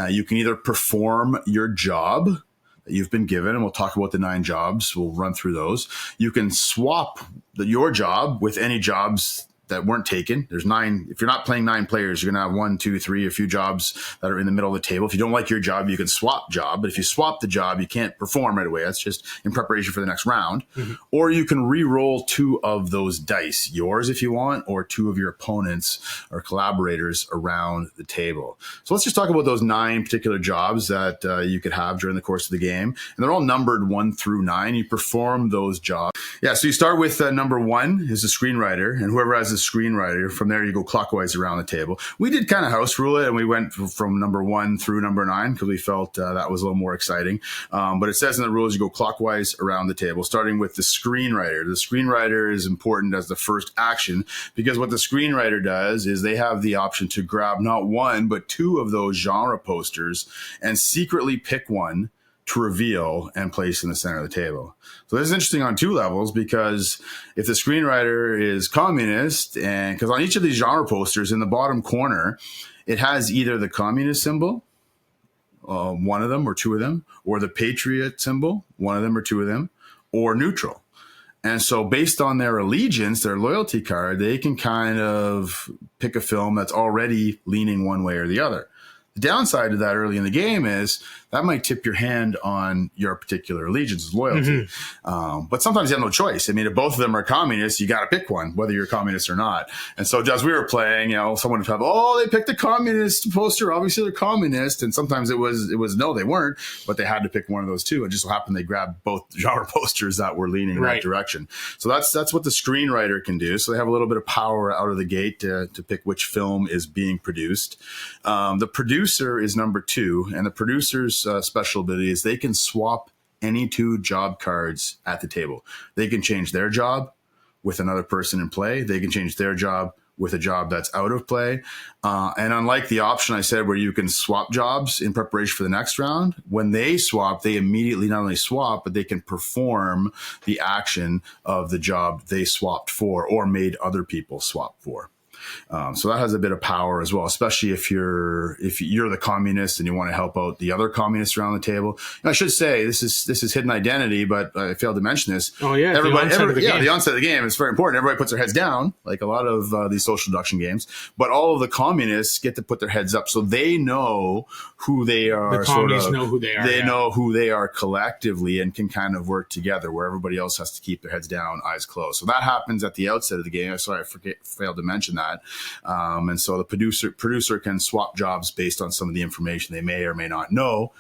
You can either perform your job that you've been given, and we'll talk about the 9 jobs. We'll run through those. You can swap your job with any jobs that weren't taken. There's 9. If you're not playing 9 players, you're going to have 1, 2, 3, a few jobs that are in the middle of the table. If you don't like your job, you can swap job. But if you swap the job, you can't perform right away. That's just in preparation for the next round. Or you can re-roll 2 of those dice, yours if you want, or 2 of your opponents or collaborators around the table. So let's just talk about those 9 particular jobs that you could have during the course of the game. And they're all numbered 1 through 9. You perform those jobs. Yeah, so you start with number 1 is the screenwriter, and whoever has the screenwriter, from there you go clockwise around the table. We did kind of house rule it, and we went from number 1 through number 9 because we felt that was a little more exciting. But it says in the rules you go clockwise around the table, starting with the screenwriter. The screenwriter is important as the first action because what the screenwriter does is they have the option to grab not 1 but 2 of those genre posters and secretly pick one to reveal and place in the center of the table. So this is interesting on 2 levels because if the screenwriter is communist, and because on each of these genre posters in the bottom corner, it has either the communist symbol, 1 of them or 2 of them, or the patriot symbol, 1 of them or 2 of them, or neutral. And so based on their allegiance, their loyalty card, they can kind of pick a film that's already leaning one way or the other. The downside of that early in the game is that might tip your hand on your particular allegiance, loyalty. But sometimes you have no choice. I mean, if both of them are communists, you got to pick one, whether you're communist or not. And so as we were playing, someone would have, they picked a communist poster. Obviously they're communist. And sometimes it was no, they weren't, but they had to pick one of those 2. It just so happened they grabbed both genre posters that were leaning in that direction. So that's what the screenwriter can do. So they have a little bit of power out of the gate to pick which film is being produced. The producer is number 2, and the producer's special ability is they can swap any 2 job cards at the table. They can change their job with another person in play. They can change their job with a job that's out of play. And unlike the option I said where you can swap jobs in preparation for the next round, when they swap, they immediately not only swap, but they can perform the action of the job they swapped for or made other people swap for. So that has a bit of power as well, especially if you're the communist and you want to help out the other communists around the table. And I should say this is hidden identity, but I failed to mention this. Oh yeah, the onset of the game is very important. Everybody puts their heads down, like a lot of these social deduction games. But all of the communists get to put their heads up, so they know who they are. The commies know who they are. They know who they are collectively and can kind of work together, where everybody else has to keep their heads down, eyes closed. So that happens at the outset of the game. Sorry, failed to mention that. And so the producer can swap jobs based on some of the information they may or may not know.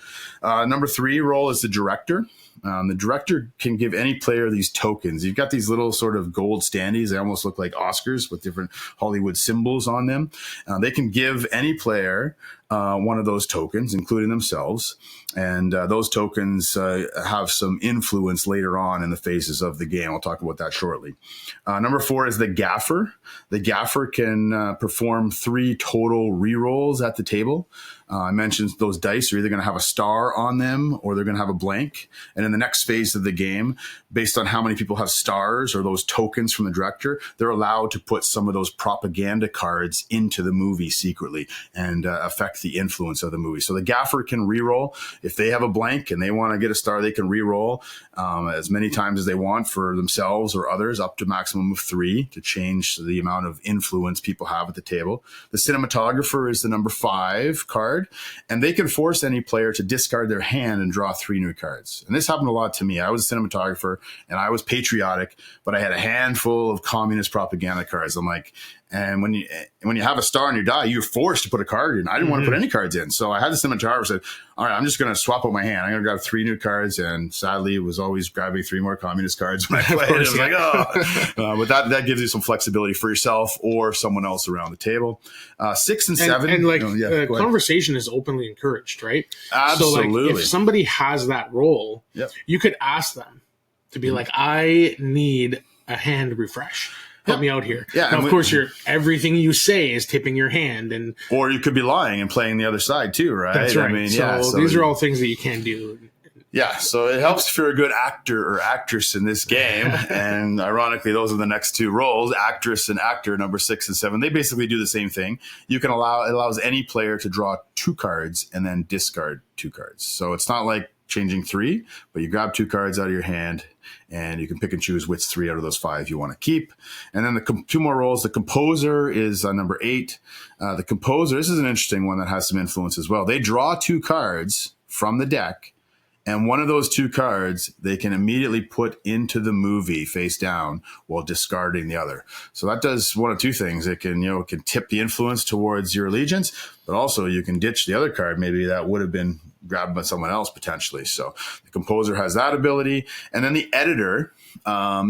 Number 3 role is the director. The director can give any player these tokens. You've got these little sort of gold standees. They almost look like Oscars with different Hollywood symbols on them. They can give any player one of those tokens, including themselves. And those tokens have some influence later on in the phases of the game. I'll talk about that shortly. Number 4 is the gaffer. The gaffer can perform 3 total rerolls at the table. I mentioned those dice are either going to have a star on them or they're going to have a blank. And in the next phase of the game, based on how many people have stars or those tokens from the director, they're allowed to put some of those propaganda cards into the movie secretly and affect the influence of the movie. So the gaffer can reroll. If they have a blank and they want to get a star, they can reroll as many times as they want for themselves or others, up to a maximum of 3 to change the amount of influence people have at the table. The cinematographer is the number 5 card, and they can force any player to discard their hand and draw 3 new cards. And this happened a lot to me. I was a cinematographer and I was patriotic, but I had a handful of communist propaganda cards. I'm like, and when you have a star on your die, you're forced to put a card in. I didn't want to put any cards in. So I had the cinematographer said, all right, I'm just going to swap out my hand. I'm going to grab 3 new cards. And sadly, it was always grabbing 3 more communist cards when I played. I was like, but that gives you some flexibility for yourself or someone else around the table. 6 and 7. And conversation is openly encouraged, right? Absolutely. So like if somebody has that role, you could ask them to be like, I need a hand refresh. Help me out here. Yeah, now, of course, everything you say is tipping your hand, or you could be lying and playing the other side too, right? That's right. I mean, so these are all things that you can do. Yeah, so it helps if you're a good actor or actress in this game. And ironically, those are the next 2 roles, actress and actor, number 6 and 7. They basically do the same thing. It allows any player to draw 2 cards and then discard 2 cards. So it's not like changing 3, but you grab 2 cards out of your hand, and you can pick and choose which 3 out of those 5 you want to keep. And then the 2 more rolls. The composer is number 8. The composer, this is an interesting one that has some influence as well. They draw 2 cards from the deck, and one of those 2 cards they can immediately put into the movie face down while discarding the other. So that does one of 2 things. It can, can tip the influence towards your allegiance, but also you can ditch the other card maybe that would have been grabbed by someone else potentially. So the composer has that ability. And then the editor,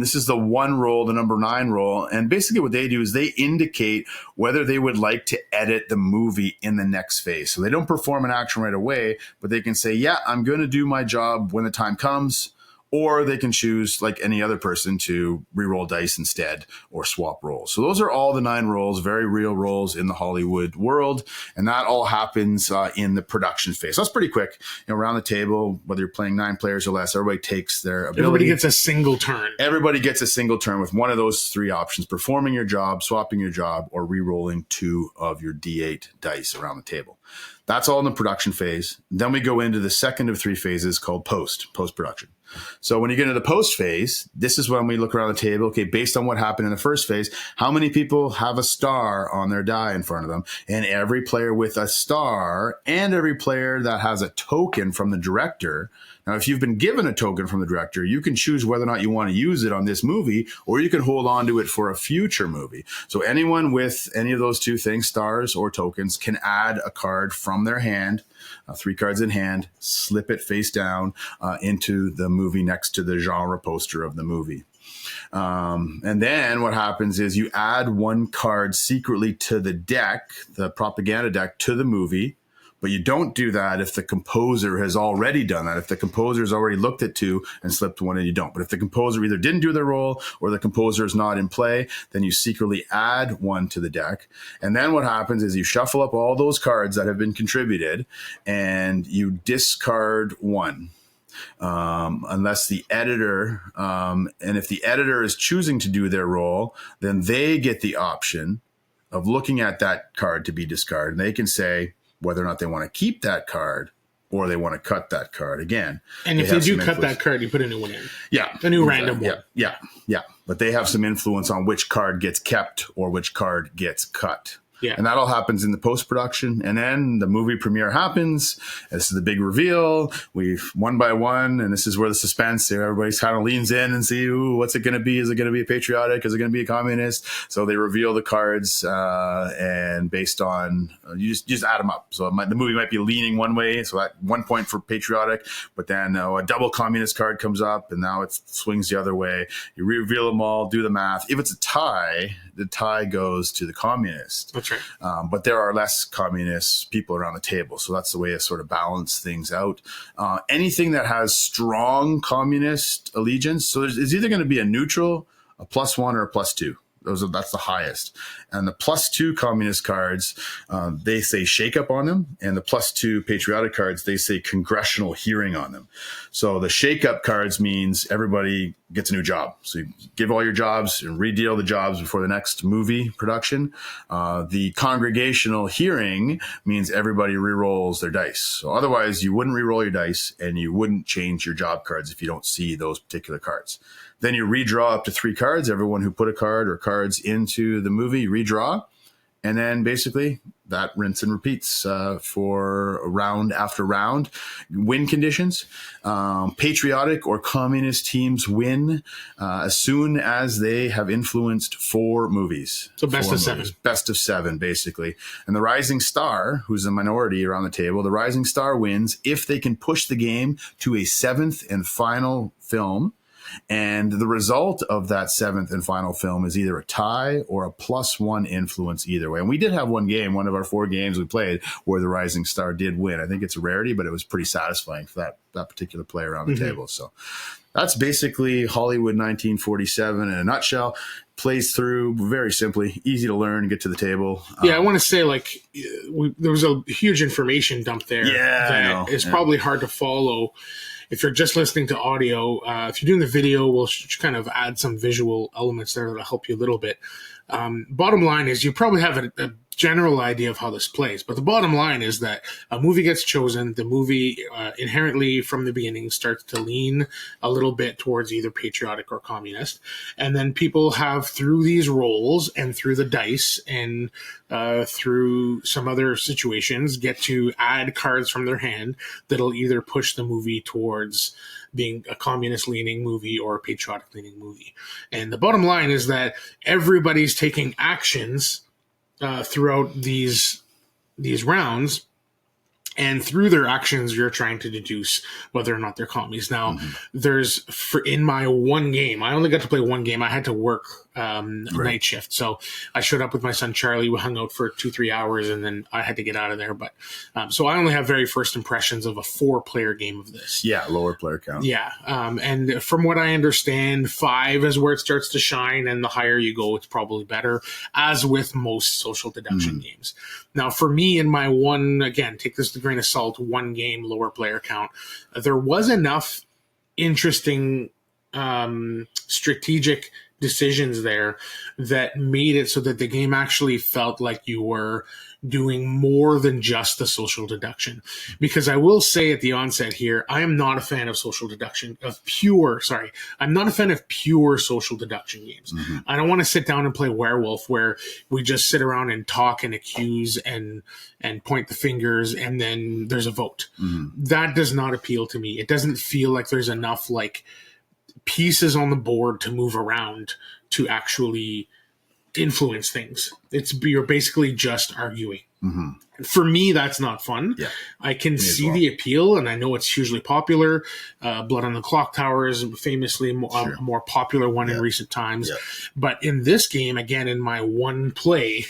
this is the 1 roll, the number 9 roll. And basically what they do is they indicate whether they would like to edit the movie in the next phase. So they don't perform an action right away, but they can say, yeah, I'm going to do my job when the time comes. Or they can choose, like any other person, to re-roll dice instead or swap rolls. So those are all the 9 rolls, very real rolls in the Hollywood world. And that all happens in the production phase. So that's pretty quick. Around the table, whether you're playing 9 players or less, everybody takes their ability. Everybody gets a single turn. Everybody gets a single turn with one of those 3 options: performing your job, swapping your job, or re-rolling 2 of your D8 dice around the table. That's all in the production phase. Then we go into the second of 3 phases called post-production. So when you get into the post phase, this is when we look around the table. Okay, based on what happened in the first phase, how many people have a star on their die in front of them? And every player with a star and every player that has a token from the director. Now, if you've been given a token from the director, you can choose whether or not you want to use it on this movie, or you can hold on to it for a future movie. So anyone with any of those 2 things, stars or tokens, can add a card from their hand, 3 cards in hand, slip it face down into the movie next to the genre poster of the movie. And then what happens is you add 1 card secretly to the deck, the propaganda deck, to the movie. But you don't do that if the composer has already done that. If the composer has already looked at 2 and slipped 1 in, you don't. But if the composer either didn't do their role or the composer is not in play, then you secretly add 1 to the deck. And then what happens is you shuffle up all those cards that have been contributed and you discard 1. Unless the editor, and if the editor is choosing to do their role, then they get the option of looking at that card to be discarded. And they can say whether or not they want to keep that card or they want to cut that card again. And if they do cut that card, you put a new one in. Yeah. A new random one. Yeah. But they have some influence on which card gets kept or which card gets cut. Yeah. And that all happens in the post-production. And then the movie premiere happens. This is the big reveal. We've 1 by 1, and this is where the suspense, everybody kind of leans in and see, ooh, what's it going to be? Is it going to be a patriotic? Is it going to be a communist? So they reveal the cards, and based on, you just add them up. So the movie might be leaning one way, so at 1 point for patriotic, but then a double communist card comes up, and now it swings the other way. You reveal them all, do the math. If it's a tie, the tie goes to the communist. That's right. But there are less communist people around the table. So that's the way to sort of balance things out. Anything that has strong communist allegiance, so it's either going to be a neutral, a +1, or a +2. That's the highest. And the +2 communist cards, they say shake up on them. And the +2 patriotic cards, they say congressional hearing on them. So the shake up cards means everybody gets a new job. So you give all your jobs and redeal the jobs before the next movie production. The congregational hearing means everybody re-rolls their dice. So otherwise you wouldn't re-roll your dice and you wouldn't change your job cards if you don't see those particular cards. Then you redraw up to 3 cards. Everyone who put a card or cards into the movie, you redraw. And then basically that rinse and repeats for round after round. Win conditions. Patriotic or communist teams win as soon as they have influenced 4 movies. So best of 7. Best of 7, basically. And the rising star, who's a minority around the table, the rising star wins if they can push the game to a 7th and final film. And the result of that 7th and final film is either a tie or a +1 influence either way. And we did have one game, one of our 4 games we played, where the rising star did win. I think it's a rarity, but it was pretty satisfying for that particular player around the table. So that's basically Hollywood 1947 in a nutshell. Plays through very simply, easy to learn, get to the table. Yeah, I want to say, there was a huge information dump there. Yeah, that is probably hard to follow if you're just listening to audio. If you're doing the video, we'll kind of add some visual elements there that'll help you a little bit. Bottom line is you probably have a general idea of how this plays. But the bottom line is that a movie gets chosen. The movie inherently from the beginning starts to lean a little bit towards either patriotic or communist. And then people have, through these roles and through the dice and through some other situations, get to add cards from their hand that'll either push the movie towards being a communist-leaning movie or a patriotic-leaning movie. And the bottom line is that everybody's taking actions throughout these rounds, and through their actions, you're trying to deduce whether or not they're commies. Now, in my one game, I only got to play one game. I had to work night shift. So I showed up with my son, Charlie. We hung out for 2-3 hours, and then I had to get out of there. But so I only have very first impressions of a 4-player game of this. Yeah, lower player count. Yeah. And from what I understand, 5 is where it starts to shine, and the higher you go, it's probably better, as with most social deduction games. Now, for me, in my one, again, take this with a grain of salt, one game, lower player count, there was enough interesting strategic decisions there that made it so that the game actually felt like you were doing more than just the social deduction. Because I will say at the onset here, I am not a fan of social deduction, I'm not a fan of pure social deduction games. I don't want to sit down and play Werewolf where we just sit around and talk and accuse and point the fingers and then there's a vote. That does not appeal to me. It doesn't feel like there's enough like pieces on the board to move around to actually influence things. You're basically just arguing. For me, that's not fun. Yeah. I can see the appeal, and I know it's hugely popular. Blood on the Clock Tower is famously a more popular one in recent times. Yeah. But in this game, again, in my one play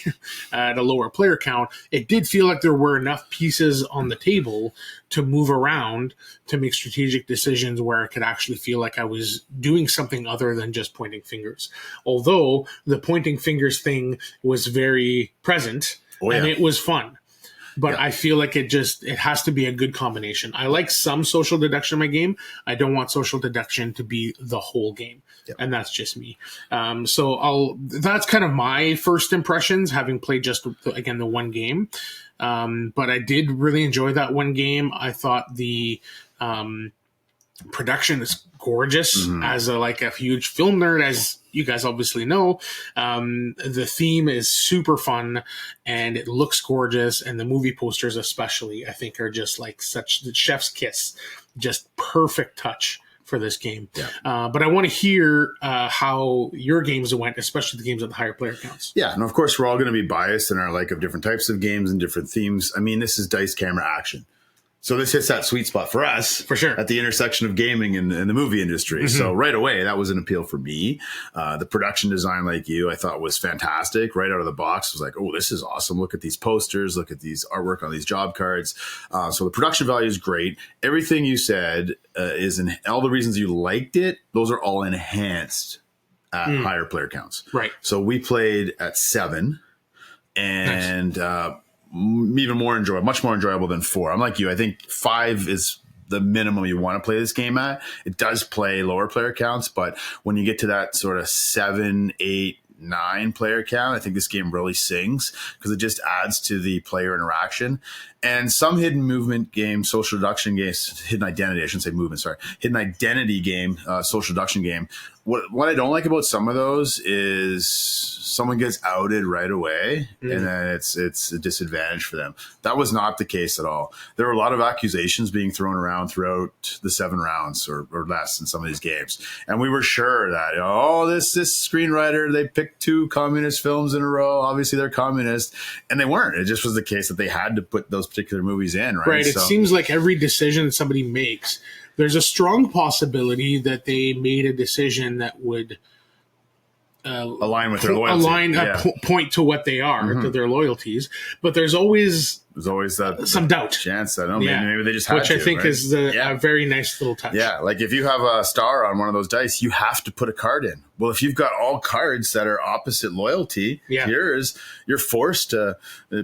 at a lower player count, it did feel like there were enough pieces on the table to move around to make strategic decisions where I could actually feel like I was doing something other than just pointing fingers. Although the pointing fingers thing was very present and it was fun. But I feel like it has to be a good combination. I like some social deduction in my game. I don't want social deduction to be the whole game. And that's just me. So that's kind of my first impressions, having played just, again, the one game. But I did really enjoy that one game. I thought the production is gorgeous. As a huge film nerd, as you guys obviously know, the theme is super fun and it looks gorgeous, and the movie posters especially I think are just like such the chef's kiss, just perfect touch for this game. But I want to hear how your games went, especially the games with the higher player counts. Yeah, and of course we're all going to be biased in our like of different types of games and different themes. I mean, this is dice, camera, action. So this hits that sweet spot for us, for sure, at the intersection of gaming and the movie industry. So right away, that was an appeal for me. The production design, like you, I thought was fantastic. Right out of the box, was like, oh, this is awesome. Look at these posters. Look at these artwork on these job cards. So the production value is great. Everything you said is in all the reasons you liked it. Those are all enhanced at higher player counts. Right. So we played at 7, and even more enjoyable, much more enjoyable than 4. I'm like you. I think 5 is the minimum you want to play this game at. It does play lower player counts, but when you get to that sort of 7, 8, 9 player count, I think this game really sings because it just adds to the player interaction. And some hidden movement game, social deduction games, hidden identity, I shouldn't say movement, sorry, hidden identity game, social deduction game. What I don't like about some of those is someone gets outed right away, and then it's a disadvantage for them. That was not the case at all. There were a lot of accusations being thrown around throughout the 7 rounds or less in some of these games. And we were sure that, this screenwriter, they picked 2 communist films in a row. Obviously, they're communist. And they weren't. It just was the case that they had to put those particular movies in, right? Right. It seems like every decision somebody makes, there's a strong possibility that they made a decision that would align with their loyalty. Point to what they are, to their loyalties. But there's always that some doubt, chance that maybe they just had which I think right? is a very nice little touch. Yeah, like if you have a star on one of those dice, you have to put a card in. Well, if you've got all cards that are opposite loyalty, yours, you're forced to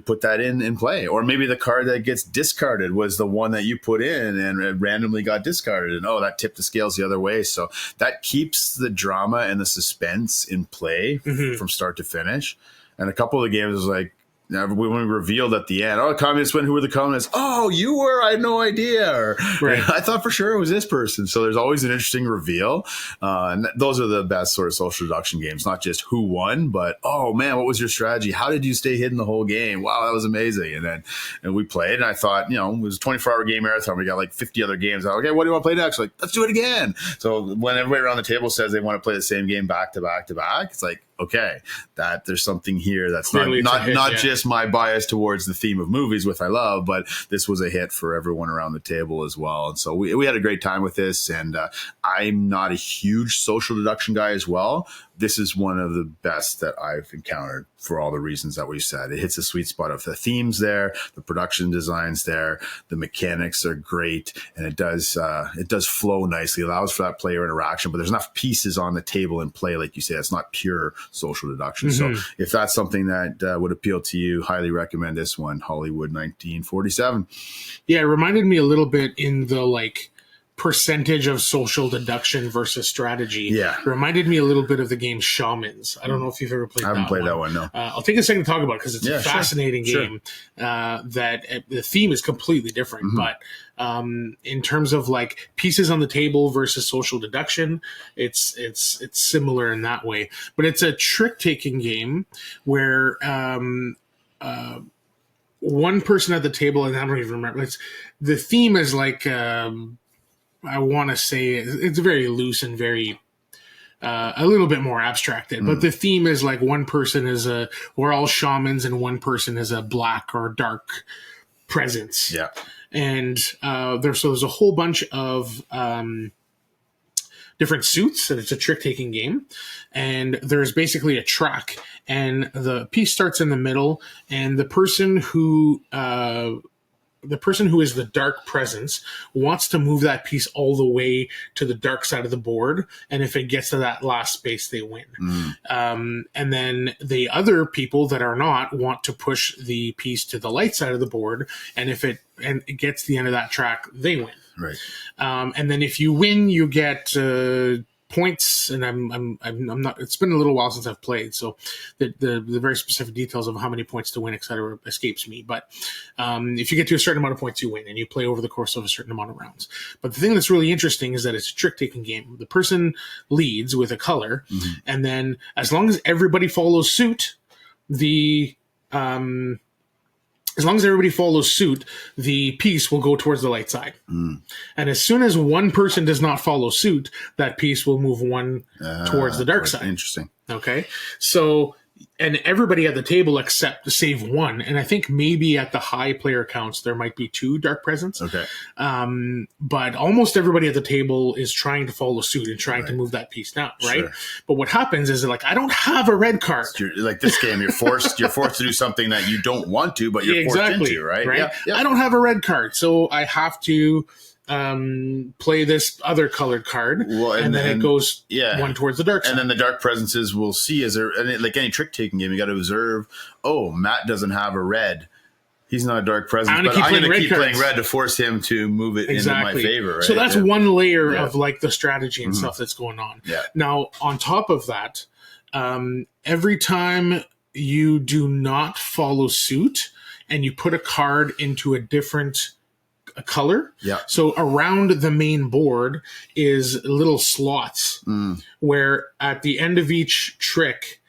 put that in play. Or maybe the card that gets discarded was the one that you put in and it randomly got discarded, and that tipped the scales the other way. So that keeps the drama and the suspense in play from start to finish. And a couple of the games was like, when we revealed at the end, communists win. Who were the communists? Oh, you were. I had no idea. Or, right. I thought for sure it was this person. So there's always an interesting reveal, and those are the best sort of social deduction games. Not just who won, but oh man, what was your strategy? How did you stay hidden the whole game? Wow, that was amazing. And we played, and I thought, it was a 24-hour game marathon. We got like 50 other games. Okay, what do you want to play next? Like, let's do it again. So when everybody around the table says they want to play the same game back to back to back, it's like, okay, that there's something here that's not just my bias towards the theme of movies, which I love, but this was a hit for everyone around the table as well. And so we had a great time with this. And I'm not a huge social deduction guy as well. This is one of the best that I've encountered for all the reasons that we said. It hits a sweet spot of the themes there, the production designs there, the mechanics are great, and it does flow nicely. It allows for that player interaction, but there's enough pieces on the table in play, like you say. It's not pure social deduction. So if that's something that would appeal to you, highly recommend this one, Hollywood 1947. Yeah, it reminded me a little bit in the percentage of social deduction versus strategy. Yeah. It reminded me a little bit of the game Shamans. I don't know if you've ever played that one. I haven't played that one, no. I'll take a second to talk about it because it's a fascinating game that the theme is completely different. But in terms of pieces on the table versus social deduction, it's similar in that way. But it's a trick-taking game where one person at the table, and I don't even remember, the theme is I want to say it's very loose and very a little bit more abstracted, but the theme is one person is we're all shamans and one person is a black or dark presence. Yeah. And there's a whole bunch of different suits, and it's a trick-taking game. And there's basically a track, and the piece starts in the middle, and the person who is the dark presence wants to move that piece all the way to the dark side of the board. And if it gets to that last space, they win. And then the other people that are not want to push the piece to the light side of the board. And if it gets to the end of that track, they win. Right. And then if you win, you get points, and I'm not. It's been a little while since I've played, so the very specific details of how many points to win, etc., escapes me. But if you get to a certain amount of points, you win, and you play over the course of a certain amount of rounds. But the thing that's really interesting is that it's a trick-taking game. The person leads with a color, and then as long as everybody follows suit, the piece will go towards the light side. And as soon as one person does not follow suit, that piece will move one towards the dark side. Interesting. Okay. So, and everybody at the table except save one. And I think maybe at the high player counts, there might be 2 dark presents. Okay. But almost everybody at the table is trying to follow suit and trying to move that piece down. Right. Sure. But what happens is I don't have a red card. Like this game, you're forced to do something that you don't want to, but you're forced into, right? Yeah. I don't have a red card, so I have to play this other colored card, and then it goes one towards the dark side. And then the dark presences will see, like any trick-taking game, you got to observe, Matt doesn't have a red. He's not a dark presence, but I'm going to keep playing red to force him to move it into my favor. Right? So that's one layer of the strategy and stuff that's going on. Yeah. Now, on top of that, every time you do not follow suit and you put a card into a different color. Yeah. So around the main board is little slots where at the end of each trick,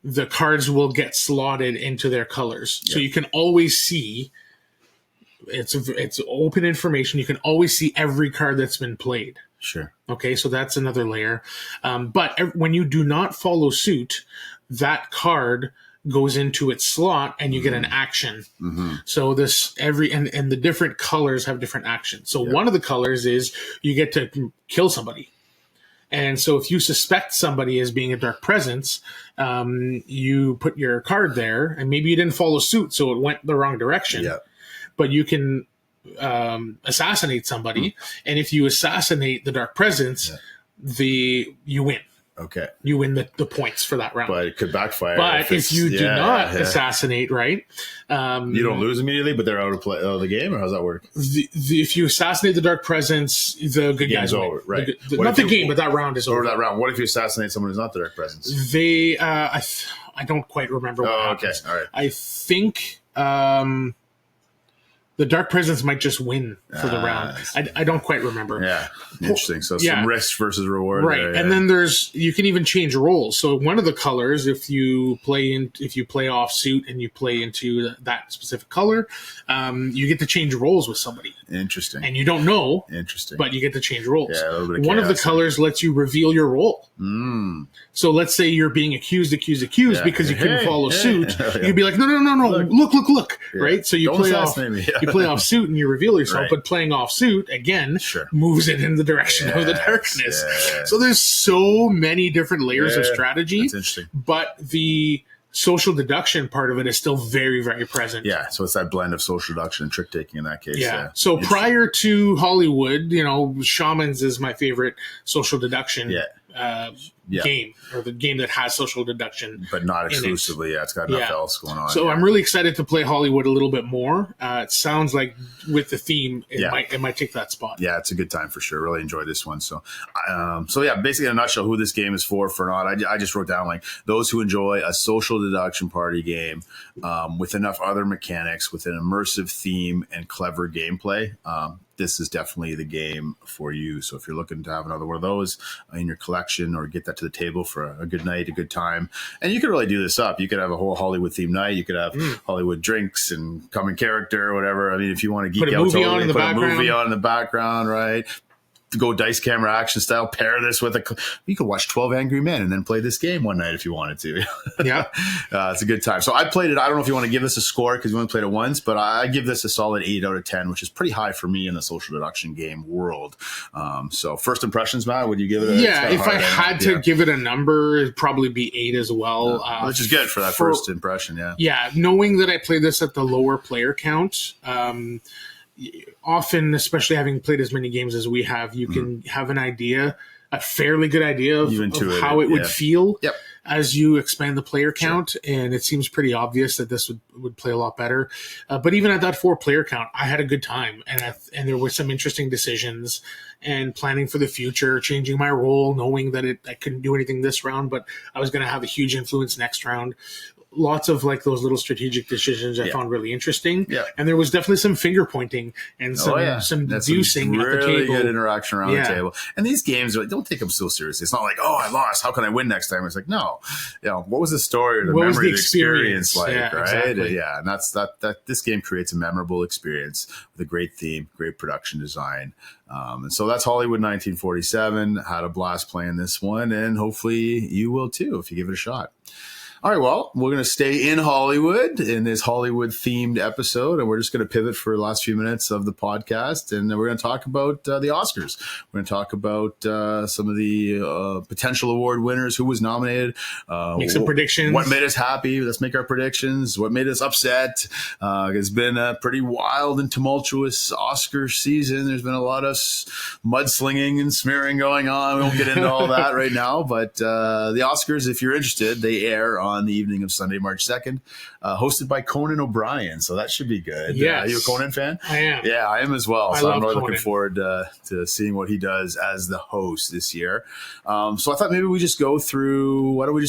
the cards will get slotted into their colors. So you can always see, it's open information. You can always see every card that's been played. Sure. Okay. So that's another layer. But when you do not follow suit, that card goes into its slot and you get an action. So and the different colors have different actions. So one of the colors is you get to kill somebody. And so if you suspect somebody as being a dark presence, you put your card there, and maybe you didn't follow suit, so it went the wrong direction. Yeah. But you can assassinate somebody, and if you assassinate the dark presence, you win. Okay. You win the points for that round. But it could backfire. But if you do not assassinate, right? You don't lose immediately, but they're out of the game, or how's that work? If you assassinate the dark presence, the good guys win. Over, right? Not the game, but that round is over. Or that round. What if you assassinate someone who's not the dark presence? They, I don't quite remember what happens. Okay, all right. I think the Dark Presence might just win for the round. I don't quite remember. Yeah, interesting. So Yeah. some risk versus reward. Right, there, and then you can even change roles. So one of the colors, if you play off suit and you play into that specific color, you get to change roles with somebody. Interesting. And you don't know. Interesting. But you get to change roles. Yeah, a little bit of one of the chaos colors lets you reveal your role. So let's say you're being accused Yeah. because you couldn't follow suit. Yeah. You'd be like, no, look. Yeah. Right? So you Don't play off assassinate me. you play off suit and you reveal yourself, Right. but playing off suit again Sure. moves it in the direction of the Yes, darkness. yes. So there's so many different layers of Yeah, strategy. that's interesting. But the social deduction part of it is still very, very present. Yeah, so it's that blend of social deduction and trick taking in that case. Yeah. So prior to Hollywood, Shamans is my favorite social deduction game, or the game that has social deduction. But not in it. exclusively. Yeah, it's got enough else going on. So I'm really excited to play Hollywood a little bit more. It sounds like with the theme, it might take that spot. Yeah, it's a good time for sure. Really enjoyed this one. So yeah, basically in a nutshell, who this game is for not. I just wrote down like those who enjoy a social deduction party game with enough other mechanics, with an immersive theme and clever gameplay. This is definitely the game for you. So if you're looking to have another one of those in your collection or get that to the table for a good night, a good time, and you could really do this up. You could have a whole Hollywood themed night. You could have Hollywood drinks and common character or whatever. I mean, if you want to geek out, totally, put a movie on in the background, right? To go dice camera action style, pair this with you could watch 12 Angry Men and then play this game one night if you wanted to. Yeah. It's a good time. So I played it. I don't know if you want to give this a score because you only played it once, but I give this a solid 8 out of 10, which is pretty high for me in the social deduction game world. So first impressions, Matt, would you give it if I had to give it a number, it'd probably be 8 as well. Which is good for that first impression, yeah. Yeah, knowing that I played this at the lower player count, often, especially having played as many games as we have, you can have a fairly good idea of how it would feel as you expand the player count. And it seems pretty obvious that this would play a lot better. But even at that 4 player count, I had a good time. And there were some interesting decisions and planning for the future, changing my role, knowing that I couldn't do anything this round, but I was going to have a huge influence next round. Lots of like those little strategic decisions I found really interesting. Yeah. And there was definitely some finger pointing and some deducing at the table. Really good interaction around the table. And these games, don't take them so seriously. It's not like, oh, I lost. How can I win next time? It's like, no. What was the story or the memory, the experience like, right? Exactly. Yeah. And that's that. This game creates a memorable experience with a great theme, great production design. And so that's Hollywood 1947. Had a blast playing this one, and hopefully you will too if you give it a shot. All right, well, we're going to stay in Hollywood in this Hollywood-themed episode, and we're just going to pivot for the last few minutes of the podcast, and we're going to talk about the Oscars. We're going to talk about some of the potential award winners, who was nominated. Make some predictions. What made us happy? Let's make our predictions. What made us upset? It's been a pretty wild and tumultuous Oscar season. There's been a lot of mudslinging and smearing going on. We won't get into all that right now, but the Oscars, if you're interested, they air on the evening of Sunday, March 2nd, hosted by Conan O'Brien. So that should be good. Yes. Are you a Conan fan? I am. Yeah, I am as well. So I'm really Conan. looking forward to seeing what he does as the host this year. So I thought maybe why don't we just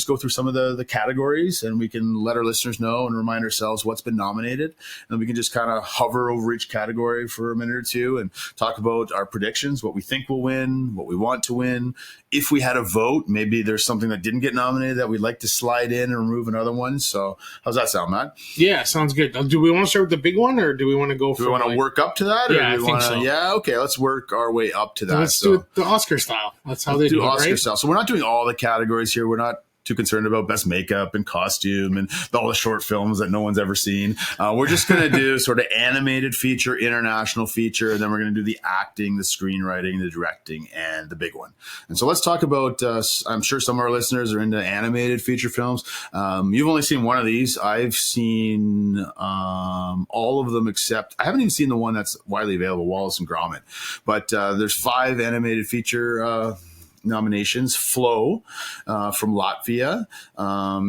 go through some of the categories, and we can let our listeners know and remind ourselves what's been nominated. And we can just kind of hover over each category for a minute or two and talk about our predictions, what we think will win, what we want to win. If we had a vote, maybe there's something that didn't get nominated that we'd like to slide in and remove another one. So how's that sound, Matt? Yeah, sounds good. Do we want to start with the big one, or do we want to go for Do we want to work up to that? Or Yeah, do we I think so. Yeah, okay, let's work our way up to that. Let's do it the Oscar style. That's how they do it, Oscar right? style. So we're not doing all the categories here. We're not too concerned about best makeup and costume and all the short films that no one's ever seen. We're just going to do sort of animated feature, international feature, and then we're going to do the acting, the screenwriting, the directing, and the big one. And so let's talk about, I'm sure some of our listeners are into animated feature films. You've only seen one of these. I've seen all of them except, I haven't even seen the one that's widely available, Wallace and Gromit. But there's 5 animated feature nominations. Flow from Latvia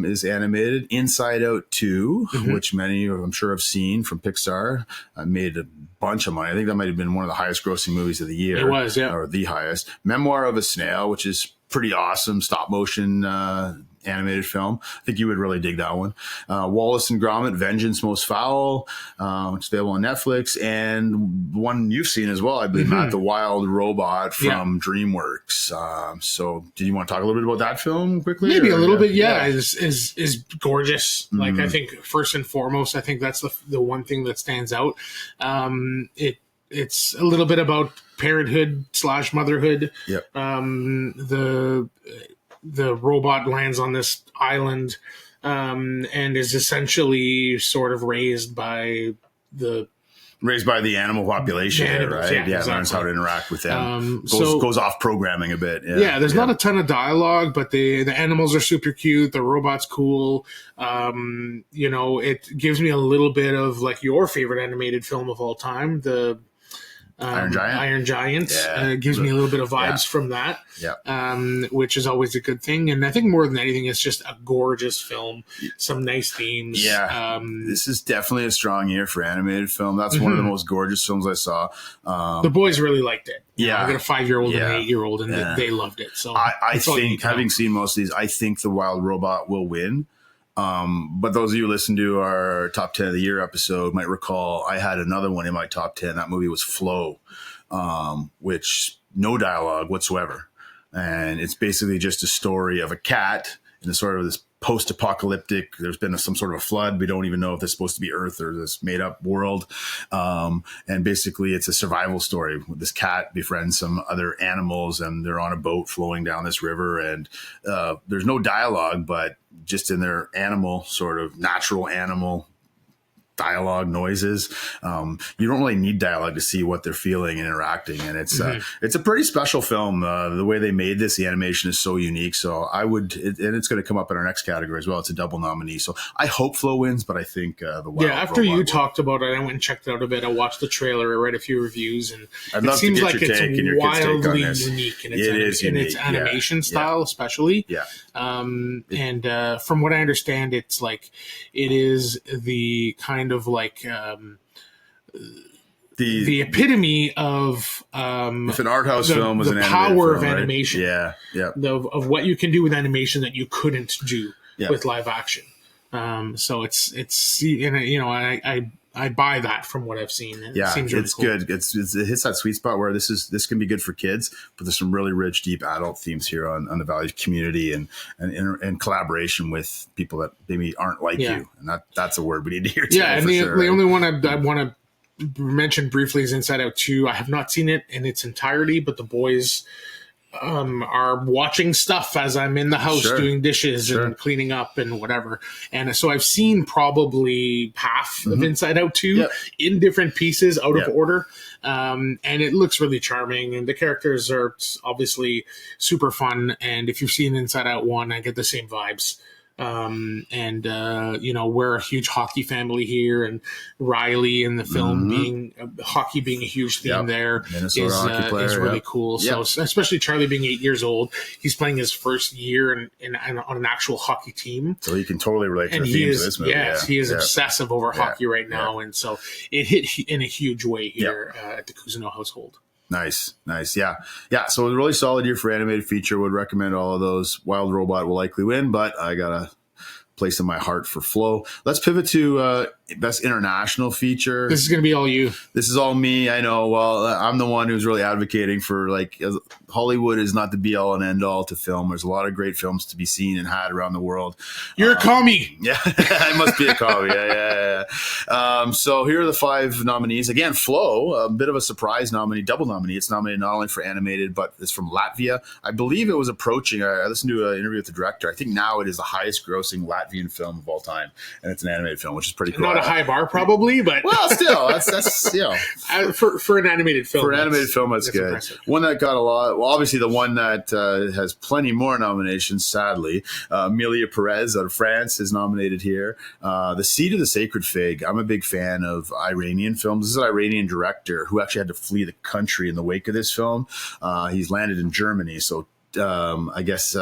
is animated. Inside Out 2, which many I'm sure have seen, from Pixar, made a bunch of money. I think that might have been one of the highest grossing movies of the year. It was, yeah. Or the highest. Memoir of a Snail, which is pretty awesome stop motion animated film. I think you would really dig that one. Wallace and Gromit, Vengeance Most Foul, which is available on Netflix, and one you've seen as well, I believe, Matt, The Wild Robot from DreamWorks. So do you want to talk a little bit about that film quickly? Maybe a little bit, yeah. Is gorgeous. Like, I think first and foremost, I think that's the one thing that stands out. It's a little bit about parenthood / motherhood. Yep. The robot lands on this island and is essentially sort of raised by the animal population, right? Yeah, exactly. Learns how to interact with them. Goes off programming a bit. There's not a ton of dialogue, but the animals are super cute. The robot's cool. It gives me a little bit of like your favorite animated film of all time, the Iron Giant. It gives me a little bit of vibes from that, which is always a good thing. And I think more than anything, it's just a gorgeous film, some nice themes. This is definitely a strong year for animated film. That's one of the most gorgeous films I saw. The boys really liked it. I got a 5-year-old and an 8-year-old, and they loved it. So I think, having seen most of these, I think The Wild Robot will win. But those of you who listened to our top 10 of the year episode might recall I had another one in my top 10. That movie was Flow, which no dialogue whatsoever. And it's basically just a story of a cat in a sort of this post-apocalyptic, there's been some sort of a flood. We don't even know if it's supposed to be Earth or this made-up world. And basically it's a survival story. This cat befriends some other animals and they're on a boat flowing down this river. And there's no dialogue, but just in their natural animal dialogue noises. You don't really need dialogue to see what they're feeling and interacting. And it's a pretty special film. The way they made this, the animation is so unique. So and it's going to come up in our next category as well. It's a double nominee. So I hope Flow wins, but I think The Wild after Robot you talked about it, I went and checked it out a bit. I watched the trailer, I read a few reviews, and it seems like it's wildly unique in its animation style, especially. And from what I understand, it's like it is the kind of like the epitome of if an art house film was the an power of film, right? animation, of what you can do with animation that you couldn't do with live action. So it's I buy that from what I've seen. It seems really cool. Good. It hits that sweet spot where this can be good for kids, but there's some really rich, deep adult themes here on the values community and collaboration with people that maybe aren't like you. And that's a word we need to hear today. Yeah, and the only one I want to mention briefly is Inside Out 2. I have not seen it in its entirety, but the boys are watching stuff as I'm in the house doing dishes and cleaning up and whatever. And so I've seen probably half of Inside Out 2 in different pieces out of order. And it looks really charming and the characters are obviously super fun. And if you've seen Inside Out 1, I get the same vibes. We're a huge hockey family here, and Riley in the film hockey being a huge theme there is really cool. So especially Charlie being 8 years old, he's playing his first year on an actual hockey team. So he can totally relate to the themes of this movie. Yes, he is obsessive over hockey right now. And so it hit in a huge way here at the Cousineau household. Nice. Yeah. So a really solid year for animated feature. Would recommend all of those. Wild Robot will likely win, but I got a place in my heart for Flow. Let's pivot to best international feature. This is going to be all you. This is all me. I know. Well, I'm the one who's really advocating for Hollywood is not the be all and end all to film. There's a lot of great films to be seen and had around the world. You're a commie. Yeah, I must be a commie. Yeah. So here are the 5 nominees. Again, Flow, a bit of a surprise nominee, double nominee. It's nominated not only for animated, but it's from Latvia. I believe it was approaching. I listened to an interview with the director. I think now it is the highest grossing Latvian film of all time, and it's an animated film, which is pretty cool. Not a high bar, probably, but still, that's for an animated film. For an animated film, that's good. Impressive. One that got a lot. Well, obviously the one that has plenty more nominations. Sadly, Amelia Perez out of France is nominated here. The Seed of the Sacred Fig. I'm a big fan of Iranian films. This is an Iranian director who actually had to flee the country in the wake of this film. He's landed in Germany, so I guess.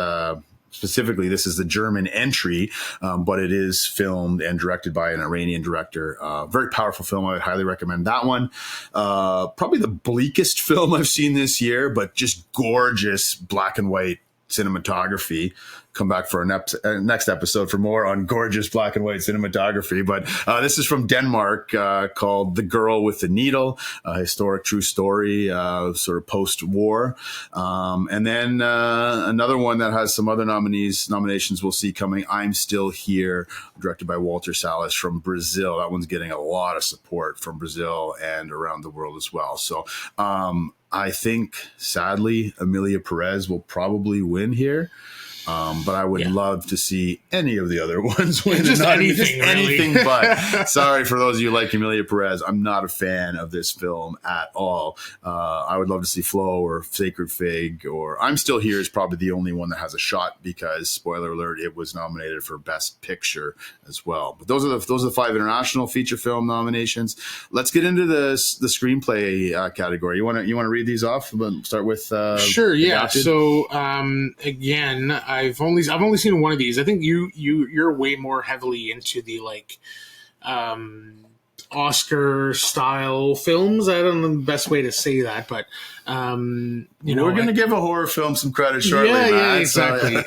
Specifically, this is the German entry, but it is filmed and directed by an Iranian director. Very powerful film. I would highly recommend that one. Probably the bleakest film I've seen this year, but just gorgeous black and white cinematography. Come back for our next episode for more on gorgeous black and white cinematography. But this is from Denmark, called The Girl with the Needle, a historic true story, sort of post-war. And then another one that has some other nominations we'll see coming, I'm Still Here, directed by Walter Salles from Brazil. That one's getting a lot of support from Brazil and around the world as well. So I think, sadly, Emilia Perez will probably win here. But I would love to see any of the other ones win. Just anything, but sorry for those of you who like Emilia Perez. I'm not a fan of this film at all. I would love to see Flo or Sacred Fig, or I'm Still Here is probably the only one that has a shot because, spoiler alert, it was nominated for Best Picture as well. But those are the 5 international feature film nominations. Let's get into the screenplay category. You want to read these off? Start with sure. Yeah. Adapted? So again, I've only seen one of these. I think you're way more heavily into the Oscar style films. I don't know the best way to say that, but we're going to give a horror film some credit shortly. Yeah, exactly.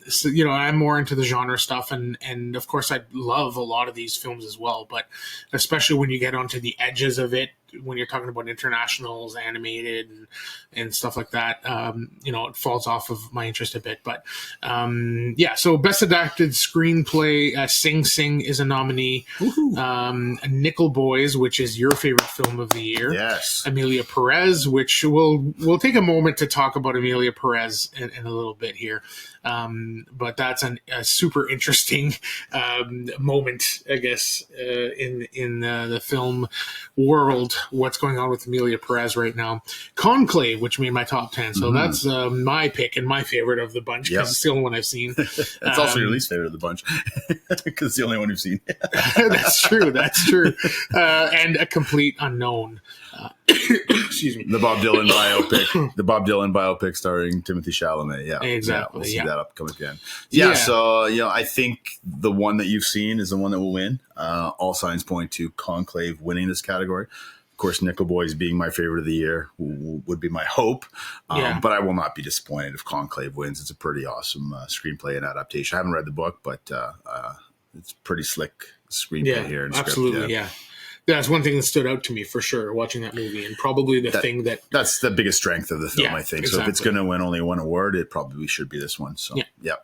So I'm more into the genre stuff, and of course I love a lot of these films as well. But especially when you get onto the edges of it, when you're talking about internationals, animated, and stuff like that, it falls off of my interest a bit. But so Best Adapted Screenplay, Sing Sing is a nominee. Nickel Boys, which is your favorite film of the year. Yes. Emilia Perez, which we'll take a moment to talk about Emilia Perez in a little bit here. But that's a super interesting moment, I guess, in the film world. What's going on with Emilia Perez right now? Conclave, which made my top 10. So that's my pick and my favorite of the bunch because it's the only one I've seen. It's also your least favorite of the bunch because it's the only one you've seen. That's true. And a complete unknown. Excuse me. The Bob Dylan biopic starring Timothy Chalamet. Yeah, exactly. We'll see that upcoming again. Yeah. So I think the one that you've seen is the one that will win. All signs point to Conclave winning this category. Of course, Nickel Boys being my favorite of the year would be my hope. But I will not be disappointed if Conclave wins. It's a pretty awesome screenplay and adaptation. I haven't read the book, but it's pretty slick screenplay here. And absolutely, script, yeah. That's one thing that stood out to me for sure watching that movie, and probably thing that's the biggest strength of the film, I think. Exactly. So if it's going to win only one award, it probably should be this one. So yeah.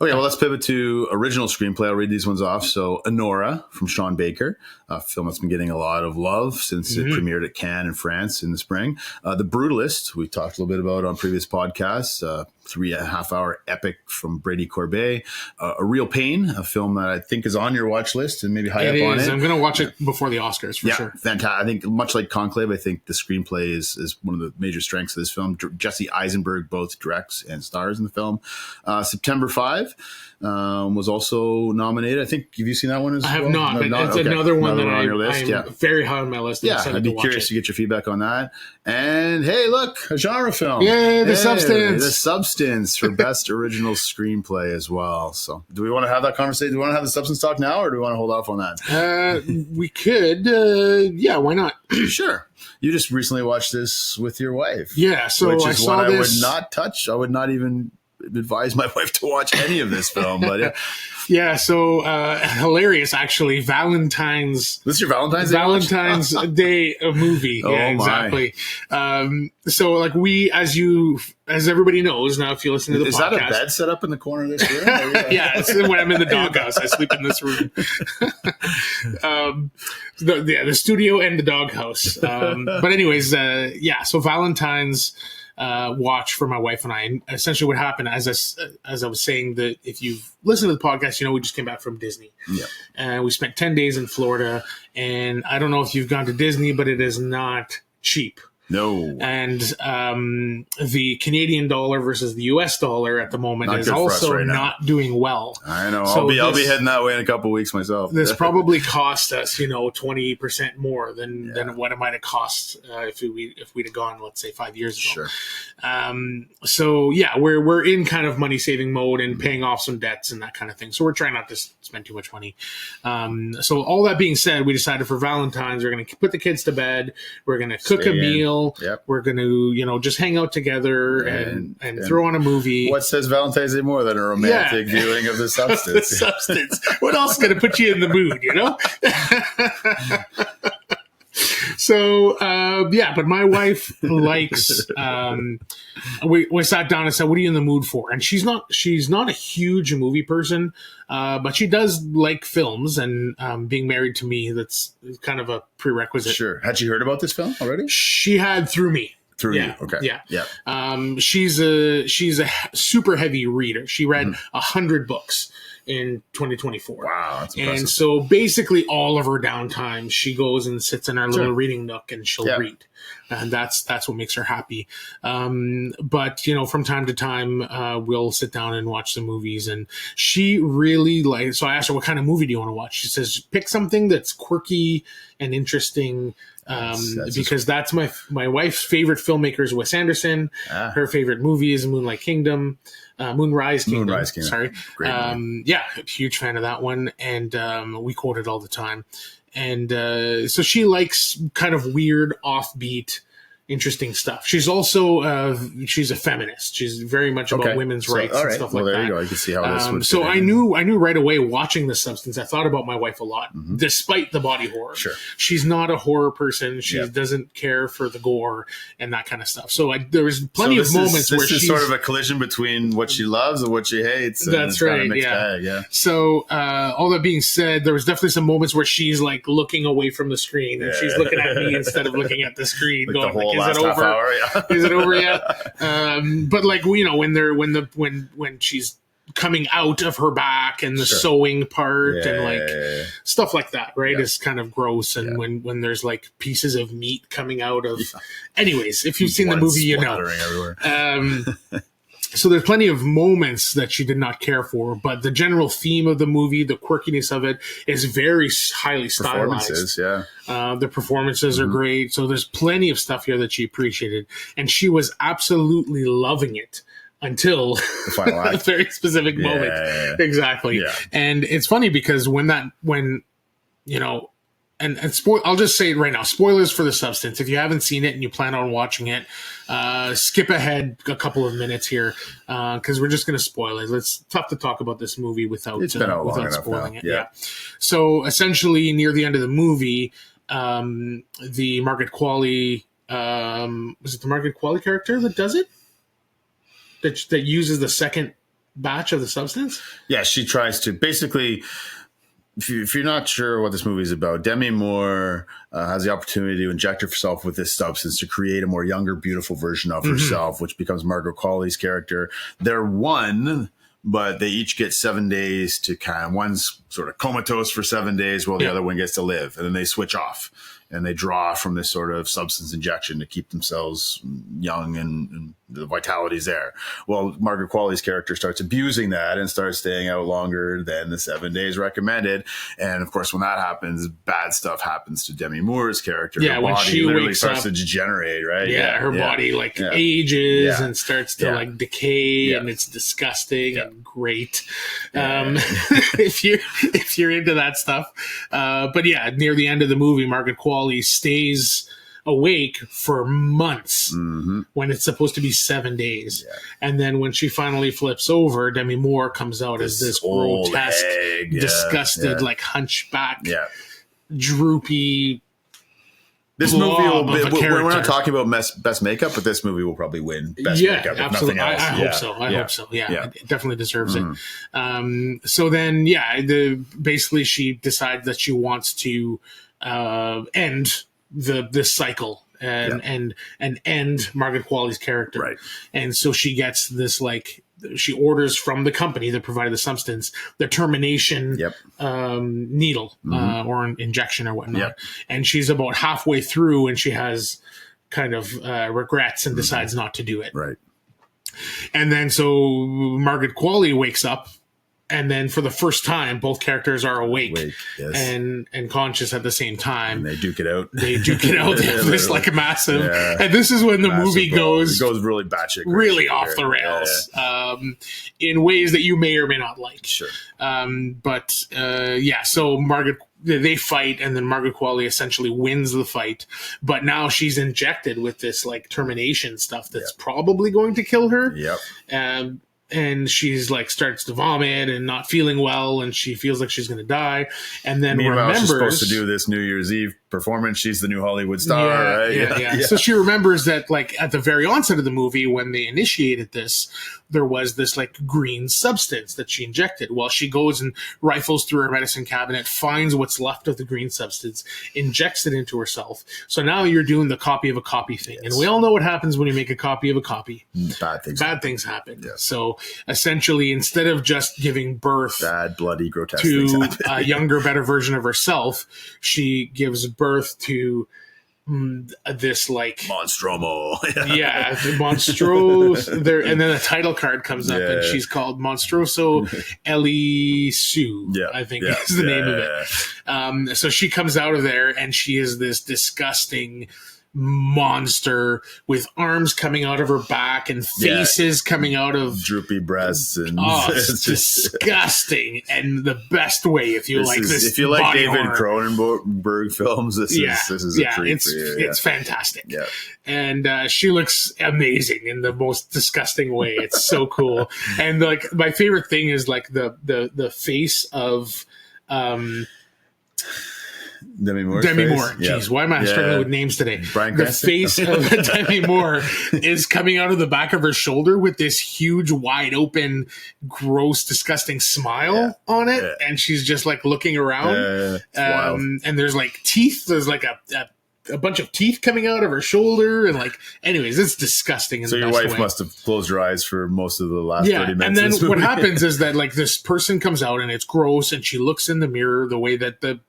Okay, well, let's pivot to original screenplay. I'll read these ones off. So, Honora from Sean Baker, a film that's been getting a lot of love since it premiered at Cannes in France in the spring. The Brutalist, we talked a little bit about on previous podcasts. 3.5-hour epic from Brady Corbet. A Real Pain, a film that I think is on your watch list and maybe high up on it. I'm going to watch it before the Oscars for sure. Fantastic. I think much like Conclave, I think the screenplay is one of the major strengths of this film. Jesse Eisenberg both directs and stars in the film. September 5 was also nominated. I think, have you seen that one as well? I have not, but it's another one that I'm very high on my list. Yeah, I'd be curious to get your feedback on that. And hey, look, a genre film. Yay, The Substance. The Substance for Best Original Screenplay as well. So do we want to have that conversation? Do we want to have the Substance talk now, or do we want to hold off on that? We could. Yeah, why not? Sure. You just recently watched this with your wife. Yeah, so which is I saw one this. I would not touch. I would not even advise my wife to watch any of this film, but yeah, so hilarious actually. Valentine's. This is your Valentine's Day movie. Oh, yeah, exactly. So like as everybody knows now, if you listen to the podcast, is that a bed set up in the corner of this room? Yeah, it's when I'm in the doghouse. I sleep in this room. The studio and the doghouse. But anyways, so Valentine's watch for my wife and I. And essentially what happened, as I was saying, that if you've listened to the podcast, we just came back from Disney. Yeah. And we spent 10 days in Florida. And I don't know if you've gone to Disney, but it is not cheap. No. And the Canadian dollar versus the US dollar at the moment is also not doing well. I know. So I'll be heading that way in a couple of weeks myself. This probably cost us, 20% more than what it might have cost if we'd have gone, let's say, 5 years ago. Sure. So yeah, we're in kind of money saving mode and paying off some debts and that kind of thing. So we're trying not to spend too much money. So all that being said, we decided for Valentine's we're going to put the kids to bed. We're going to cook a meal. meal. Yep. We're going to, just hang out together and throw on a movie. What says Valentine's Day more than a romantic viewing of The Substance? The Substance. What else is going to put you in the mood, So, but my wife likes, we sat down and said, what are you in the mood for? And she's not a huge movie person, but she does like films, and being married to me, that's kind of a prerequisite. Sure. Had she heard about this film already? She had through me. Through you. Okay. Yeah. She's a super heavy reader. She read 100 books in 2024. Wow, that's impressive. And so basically all of her downtime, she goes and sits in our little reading nook and she'll read. And that's what makes her happy. But from time to time, we'll sit down and watch the movies, and she really likes, so I asked her, what kind of movie do you want to watch? She says, pick something that's quirky and interesting. Because that's my wife's favorite filmmaker is Wes Anderson. Her favorite movie is Moonrise Kingdom. Sorry. Great movie. Huge fan of that one. And we quote it all the time. And so she likes kind of weird, offbeat, interesting stuff. She's also she's a feminist. She's very much about women's rights and stuff like that. There you go. You can see how this would so I knew right away watching The Substance. I thought about my wife a lot, despite the body horror. Sure. She's not a horror person. She doesn't care for the gore and that kind of stuff. So there was plenty of moments where she's sort of a collision between what she loves and what she hates. And that's right. Bag, So all that being said, there was definitely some moments where she's like looking away from the screen and she's looking at me instead of looking at the screen, like going, the whole is it over? Hour, Is it over yet? But when she's coming out of her back and the sewing part and stuff like that, right? Is kind of gross. And when there's like pieces of meat coming out of, anyways, if you've seen the movie, you know. Everywhere. So there's plenty of moments that she did not care for, but the general theme of the movie, the quirkiness of it, is very highly stylized. The performances are great. So there's plenty of stuff here that she appreciated, and she was absolutely loving it until the final act. a very specific moment. Exactly. Yeah. And it's funny because I'll just say it right now, spoilers for The Substance. If you haven't seen it and you plan on watching it, skip ahead a couple of minutes here, because we're just going to spoil it. It's tough to talk about this movie without spoiling it. Yeah. So essentially, near the end of the movie, the Margaret Qualley, was it the Margaret Qualley character that does it? That uses the second batch of the substance? Yeah, she tries to basically... If you're not sure what this movie is about, Demi Moore has the opportunity to inject herself with this substance to create a more younger, beautiful version of herself, which becomes Margaret Qualley's character. They're one, but they each get 7 days to one's sort of comatose for 7 days while the other one gets to live. And then they switch off and they draw from this sort of substance injection to keep themselves young and the vitality's there. Well, Margaret Qualley's character starts abusing that and starts staying out longer than the 7 days recommended. And of course, when that happens, bad stuff happens to Demi Moore's character. Yeah, her when body she literally wakes starts up, to degenerate, right? Her body ages and starts to decay, and it's disgusting and great. If you're into that stuff. But near the end of the movie, Margaret Qualley stays awake for months when it's supposed to be 7 days. And then when she finally flips over, Demi Moore comes out as this grotesque, disgusted, like hunchback, droopy. This movie we're not talking about best makeup, but this movie will probably win best makeup, if nothing else. I hope so. I hope so. Yeah, it definitely deserves it. So then, basically she decides that she wants to end this cycle and end Margaret Qualley's character. Right. And so she gets this, she orders from the company that provided the substance, the termination needle or an injection or whatnot. And she's about halfway through and she has kind of regrets and decides not to do it. Right. And then so Margaret Qualley wakes up and then for the first time, both characters are awake, yes. and conscious at the same time. And they duke it out. They have this like a massive, and this is when the movie goes really batshit, really off the rails, in ways that you may or may not like. Sure. So they fight, and then Margaret Qualley essentially wins the fight, but now she's injected with this like termination stuff that's probably going to kill her. Yep. And she's like starts to vomit and not feeling well, and she feels like she's going to die. And then remembers she's supposed to do this New Year's Eve performance. She's the new Hollywood star, right? Yeah. So she remembers that like at the very onset of the movie, when they initiated this, there was this like green substance that she injected. Well, she goes and rifles through her medicine cabinet, finds what's left of the green substance, injects it into herself. So now you're doing the copy of a copy thing. Yes. And we all know what happens when you make a copy of a copy. Bad things happen. Yes. So essentially, instead of just giving birth bad, bloody, grotesque to a younger, better version of herself, she gives birth to this like Monstromo. Monstro there, and then a title card comes up and she's called Monstroso Ellie Sue, I think is the name of it. So she comes out of there and she is this disgusting monster with arms coming out of her back and faces coming out of droopy breasts, and it's disgusting. And the best way, if you like David Cronenberg films, this is a treat for you. It's fantastic. And she looks amazing in the most disgusting way. It's so cool. And like my favorite thing is like the face of Demi Moore. Jeez, why am I struggling with names today? The face of Demi Moore is coming out of the back of her shoulder with this huge, wide open, gross, disgusting smile on it, and she's just like looking around. And there's like teeth. There's like a bunch of teeth coming out of her shoulder, and like, anyways, it's disgusting. So your wife must have closed her eyes for most of the last 30 minutes. And then what happens is that like this person comes out and it's gross, and she looks in the mirror the way that the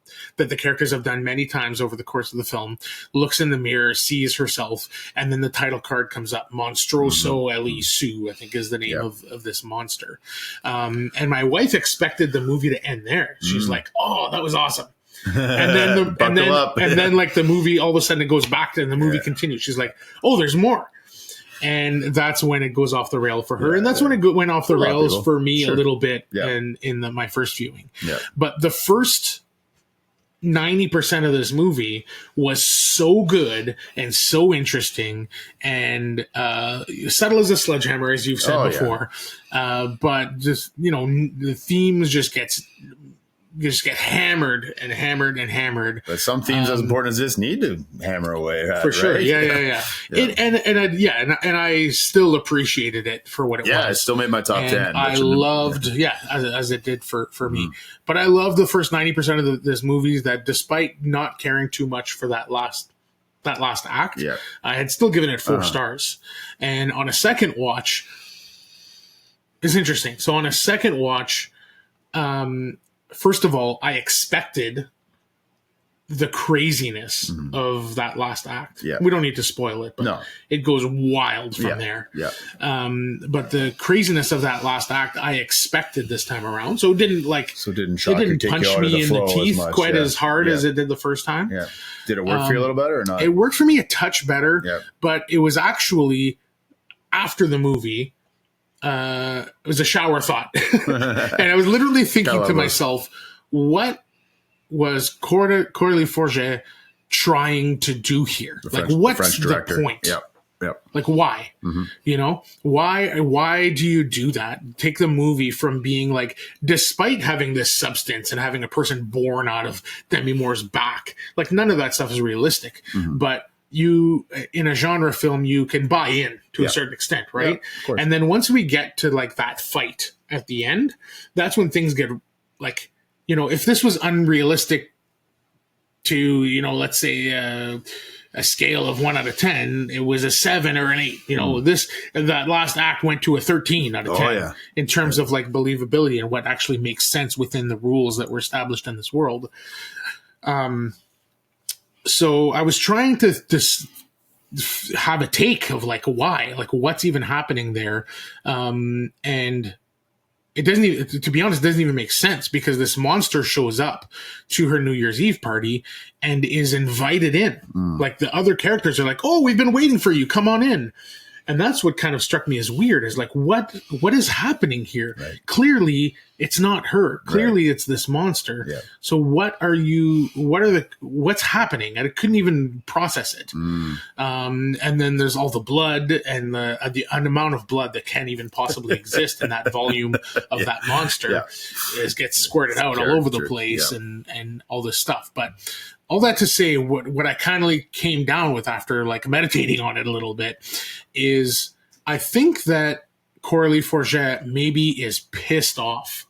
characters have done many times over the course of the film, looks in the mirror, sees herself, and then the title card comes up. Monstroso Ellie Sue, I think is the name of this monster. And my wife expected the movie to end there. She's like, oh, that was awesome. And then like the movie, all of a sudden it goes back and the movie continues. She's like, oh, there's more. And that's when it goes off the rail for her. And that's when it went off the rails for me a little bit in my first viewing. But the first 90% of this movie was so good and so interesting and subtle as a sledgehammer, as you've said before. But just, the themes just get hammered and hammered and hammered. But some themes as important as this need to hammer away at, for sure. Right? Yeah. And I still appreciated it for what it was. Yeah, it still made my top 10. I loved, as it did for me. But I loved the first 90% of this movie, that despite not caring too much for that last act, I had still given it 4 stars. And on a second watch, it's interesting. So on a second watch, first of all, I expected the craziness of that last act. Yeah. We don't need to spoil it, but it goes wild from there. Yeah. But the craziness of that last act, I expected this time around. So it didn't punch me in the teeth quite as hard as it did the first time. Yeah. Did it work for you a little better or not? It worked for me a touch better, but it was actually after the movie. It was a shower thought. And I was literally thinking to myself, what was Coralie Forget trying to do here? What's the point? Yep. Like, why? Why do you do that? Take the movie from being like, despite having this substance and having a person born out of Demi Moore's back, like none of that stuff is realistic. But you, in a genre film, you can buy in to a certain extent, right? And then once we get to like that fight at the end, that's when things get like, if this was unrealistic to, let's say a scale of 1 out of 10, it was a 7 or an 8. That last act went to a 13 out of 10 in terms of like believability and what actually makes sense within the rules that were established in this world. So I was trying to have a take of like why, like what's even happening there, and it doesn't even, to be honest, it doesn't even make sense because this monster shows up to her New Year's Eve party and is invited in. Like the other characters are like, oh, we've been waiting for you. Come on in. And that's what kind of struck me as weird is like, what is happening here? Right. Clearly it's not her. Clearly it's this monster. Yeah. So what's happening? I couldn't even process it. And then there's all the blood and the amount of blood that can't even possibly exist in that volume of that monster gets squirted out all over the place and all this stuff. But all that to say, what I kind of came down with after like meditating on it a little bit is I think that Coralie Forget maybe is pissed off.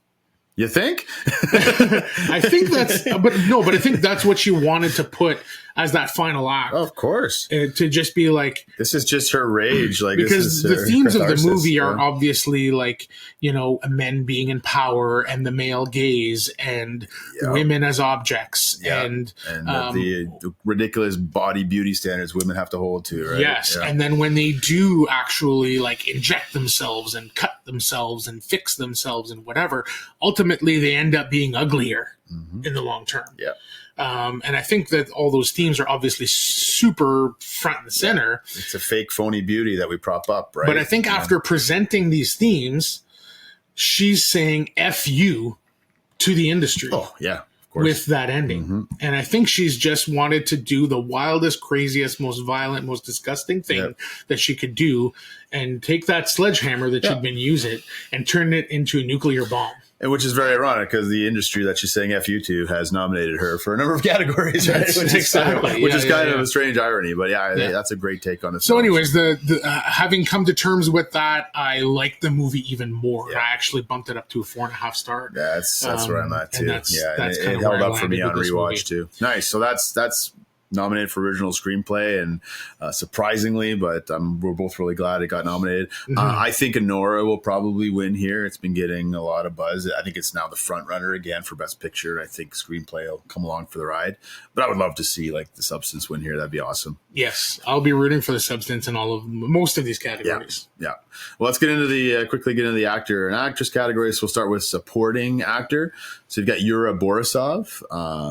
You think? I think but I think that's what she wanted to put as that final act. Of course. To just be like, this is just her rage. Like, because the themes of the movie are yeah. obviously like, men being in power and the male gaze and women as objects and the ridiculous body beauty standards women have to hold to, right? Yes. Yeah. And then when they do actually like inject themselves and cut themselves and fix themselves and whatever, ultimately they end up being uglier in the long term. Yeah. And I think that all those themes are obviously super front and center. It's a fake phony beauty that we prop up, right? But I think after presenting these themes, she's saying F you to the industry. Oh, yeah, of course. With that ending. And I think she's just wanted to do the wildest, craziest, most violent, most disgusting thing that she could do and take that sledgehammer that she'd been using and turn it into a nuclear bomb. And which is very ironic because the industry that she's saying F you to has nominated her for a number of categories, right? Which is kind of a strange irony. But that's a great take on it. So anyways, the having come to terms with that, I like the movie even more. Yeah. I actually bumped it up to a 4.5 star. Yeah, that's where I'm at too. That's it held up for me on rewatch too. Nice. So that's nominated for original screenplay, and surprisingly, but we're both really glad it got nominated. I think Anora will probably win here. It's been getting a lot of buzz. I think it's now the front runner again for Best Picture. I think screenplay will come along for the ride, but I would love to see like The Substance win here. That'd be awesome. Yes, I'll be rooting for The Substance in most of these categories. Yeah. Well, let's get into quickly get into the actor and actress categories. So we'll start with supporting actor. So you've got Yura Borisov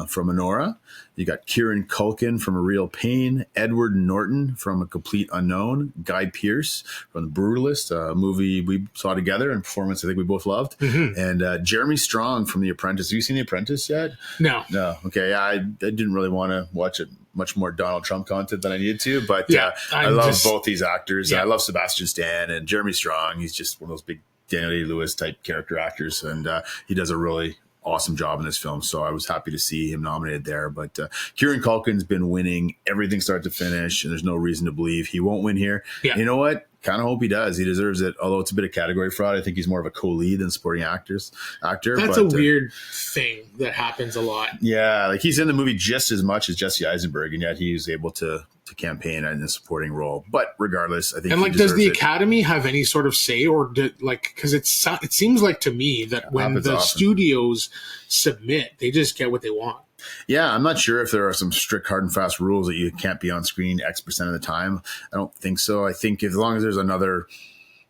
from Anora. You got Kieran Culkin from A Real Pain, Edward Norton from A Complete Unknown, Guy Pearce from The Brutalist, a movie we saw together and performance I think we both loved, and Jeremy Strong from The Apprentice. Have you seen The Apprentice yet? No. Okay. I didn't really want to watch it. Much more Donald Trump content than I needed to, but I love both these actors. I love Sebastian Stan and Jeremy Strong. He's just one of those big Daniel Day-Lewis type character actors, and he does a really awesome job in this film. So I was happy to see him nominated there. But Kieran Culkin's been winning everything start to finish, and there's no reason to believe he won't win here. Yeah. You know what? Kind of hope he does. He deserves it. Although it's a bit of category fraud. I think he's more of a co-lead than supporting actor. That's a weird thing that happens a lot. Yeah, like he's in the movie just as much as Jesse Eisenberg, and yet he was able to campaign in the supporting role. But regardless, I think. And does the Academy have any sort of say, or because it seems like to me that when the studios submit, they just get what they want. Yeah, I'm not sure if there are some strict hard and fast rules that you can't be on screen X% of the time. I don't think so. I think as long as there's another,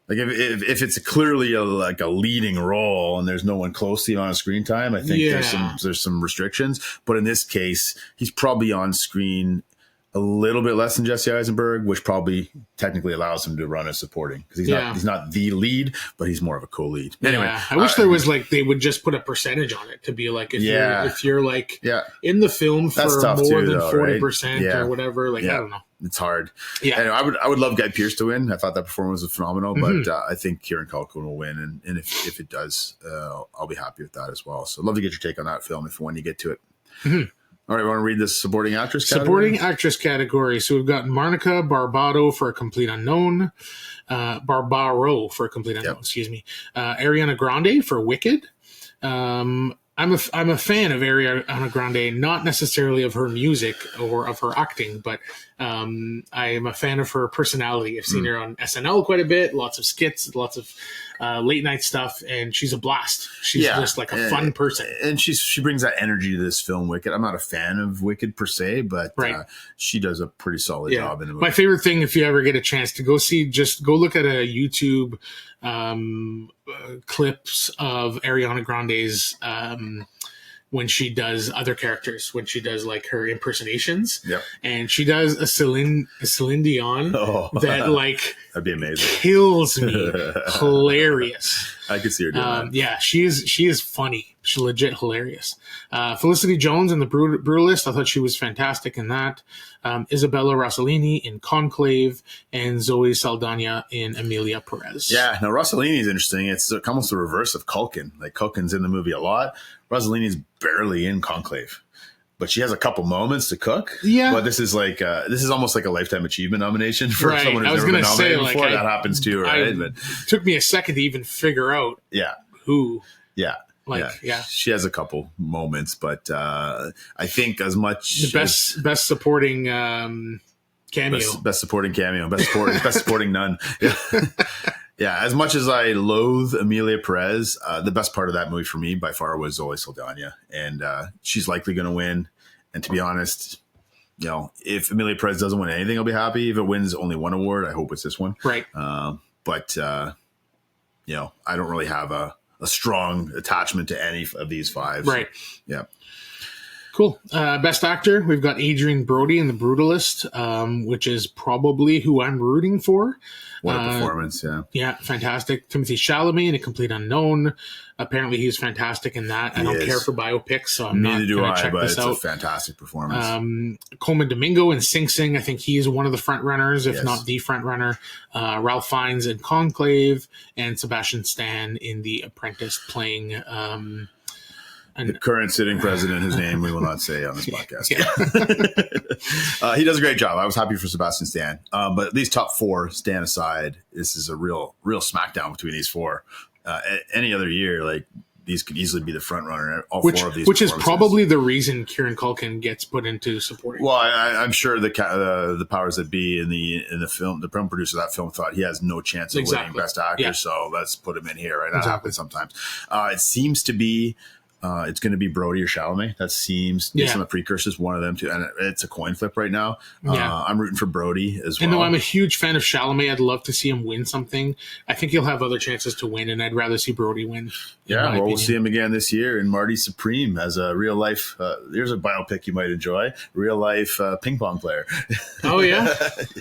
like if it's clearly a leading role and there's no one close to you on screen time, I think there's some restrictions. But in this case, he's probably on screen a little bit less than Jesse Eisenberg, which probably technically allows him to run as supporting because he's not the lead, but he's more of a co-lead. Anyway, I wish there was they would just put a percentage on it to be like if you're in the film for more than 40% or whatever. I don't know. It's hard. Yeah, anyway, I would love Guy Pearce to win. I thought that performance was phenomenal, but I think Kieran Culkin will win, and if it does, I'll be happy with that as well. So I'd love to get your take on that film when you get to it. All right, want to read this supporting actress category? Supporting actress category. So we've got Monica Barbaro for A Complete Unknown. Barbaro for A Complete Unknown, excuse me. Ariana Grande for Wicked. I'm a fan of Ariana Grande, not necessarily of her music or of her acting, but I am a fan of her personality. I've seen her on SNL quite a bit, lots of skits, lots of late night stuff, and she's a blast. She's just like a fun person. And she brings that energy to this film, Wicked. I'm not a fan of Wicked per se, but she does a pretty solid job in the movie. My favorite thing, if you ever get a chance to go see, just go look at a YouTube clips of Ariana Grande's when she does other characters, when she does like her impersonations. Yep. And she does a Celine Dion that like that'd be amazing. Kills me. Hilarious. I could see her doing that. Yeah, she is funny. She's legit hilarious. Felicity Jones in The Brutalist, I thought she was fantastic in that. Isabella Rossellini in Conclave, and Zoe Saldana in Emilia Perez. Yeah, now Rossellini is interesting. It's almost the reverse of Culkin. Like Culkin's in the movie a lot. Rossellini's barely in Conclave, but she has a couple moments to cook. Yeah, but this is almost like a Lifetime Achievement nomination for someone who's never been nominated before. That happens too, right? But it took me a second to even figure out. Who. Yeah. She has a couple moments, but I think as much the best supporting cameo, best supporting cameo, best supporting nun. Yeah, as much as I loathe Emilia Perez, the best part of that movie for me by far was Zoe Saldana, and she's likely going to win. And to be honest, if Emilia Perez doesn't win anything, I'll be happy. If it wins only one award, I hope it's this one. Right. But I don't really have a strong attachment to any of these five. Right. Yeah. Cool. Best actor, we've got Adrian Brody in The Brutalist, which is probably who I'm rooting for. What a performance, yeah. Yeah, fantastic. Timothy Chalamet in A Complete Unknown. Apparently he's fantastic in that. I don't care for biopics, so I'm not going to check this out. It's a fantastic performance. Coleman Domingo in Sing Sing. I think he is one of the front runners, if not the front runner. Ralph Fiennes in Conclave, and Sebastian Stan in The Apprentice playing... the current sitting president, whose name we will not say on this podcast. He does a great job. I was happy for Sebastian Stan. But these top four, Stan aside, this is a real smackdown between these four. Any other year, like these could easily be the front runner. Four of these, which is probably the reason Kieran Culkin gets put into supporting. Well, I'm sure the powers that be in the film, the film producer of that film thought he has no chance of winning Best Actor, so let's put him in here. Right, that happens sometimes. It seems to be. It's going to be Brody or Chalamet. That seems, based on the precursors, one of them too. And it's a coin flip right now. I'm rooting for Brody as well. And though I'm a huge fan of Chalamet, I'd love to see him win something. I think he'll have other chances to win, and I'd rather see Brody win. Yeah, we'll see him again this year in Marty Supreme as a real life. Here's a biopic you might enjoy. Real life ping pong player. Oh yeah,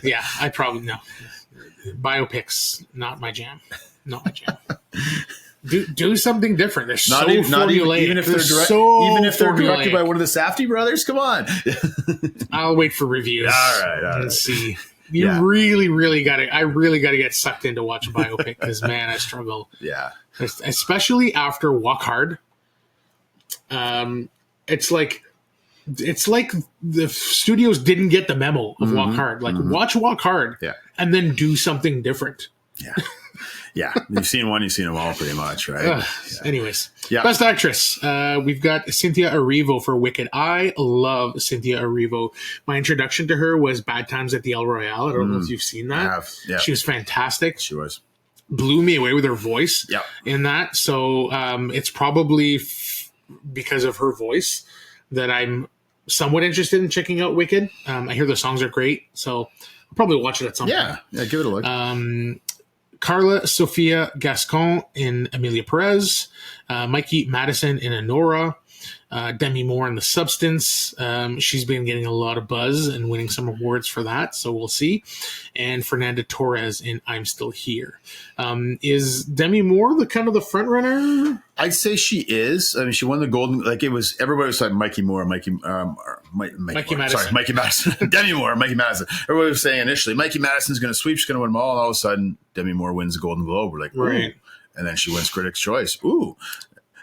yeah. I probably no biopics. Not my jam. Not my jam. Do something different. They're so formulaic. Even if they're directed by one of the Safdie brothers, come on. I'll wait for reviews. All right. And see. You really got to. I really got to get sucked in to watch a biopic because man, I struggle. Yeah. Especially after Walk Hard. It's like the studios didn't get the memo of Walk Hard. Like watch Walk Hard, and then do something different. Yeah. Yeah, you've seen one, you've seen them all pretty much, right? Anyways, Best Actress. We've got Cynthia Erivo for Wicked. I love Cynthia Erivo. My introduction to her was Bad Times at the El Royale. I don't know if you've seen that. I have. Yeah. She was fantastic. She was. Blew me away with her voice in that. So it's probably because of her voice that I'm somewhat interested in checking out Wicked. I hear the songs are great, so I'll probably watch it at some point. Yeah, give it a look. Carla Sofia Gascon in Emilia Perez, Mikey Madison in Honora, Demi Moore in The Substance. She's been getting a lot of buzz and winning some awards for that, so we'll see. And Fernanda Torres in I'm Still Here. Is Demi Moore the front runner? I'd say she is. I mean, she won the Golden. Like it was, everybody was like Mikey Moore, Mikey Madison. Sorry, Mikey Madison. Demi Moore, Mikey Madison. Everybody was saying initially, Mikey Madison's going to sweep. She's going to win them all. And all of a sudden, Demi Moore wins the Golden Globe. We're like, ooh. Right. And then she wins Critics' Choice. Ooh.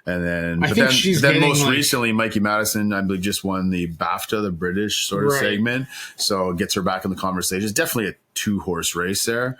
And then, most recently, Mikey Madison, I believe, just won the BAFTA, the British sort of segment. So it gets her back in the conversation. It's definitely a 2-horse race there.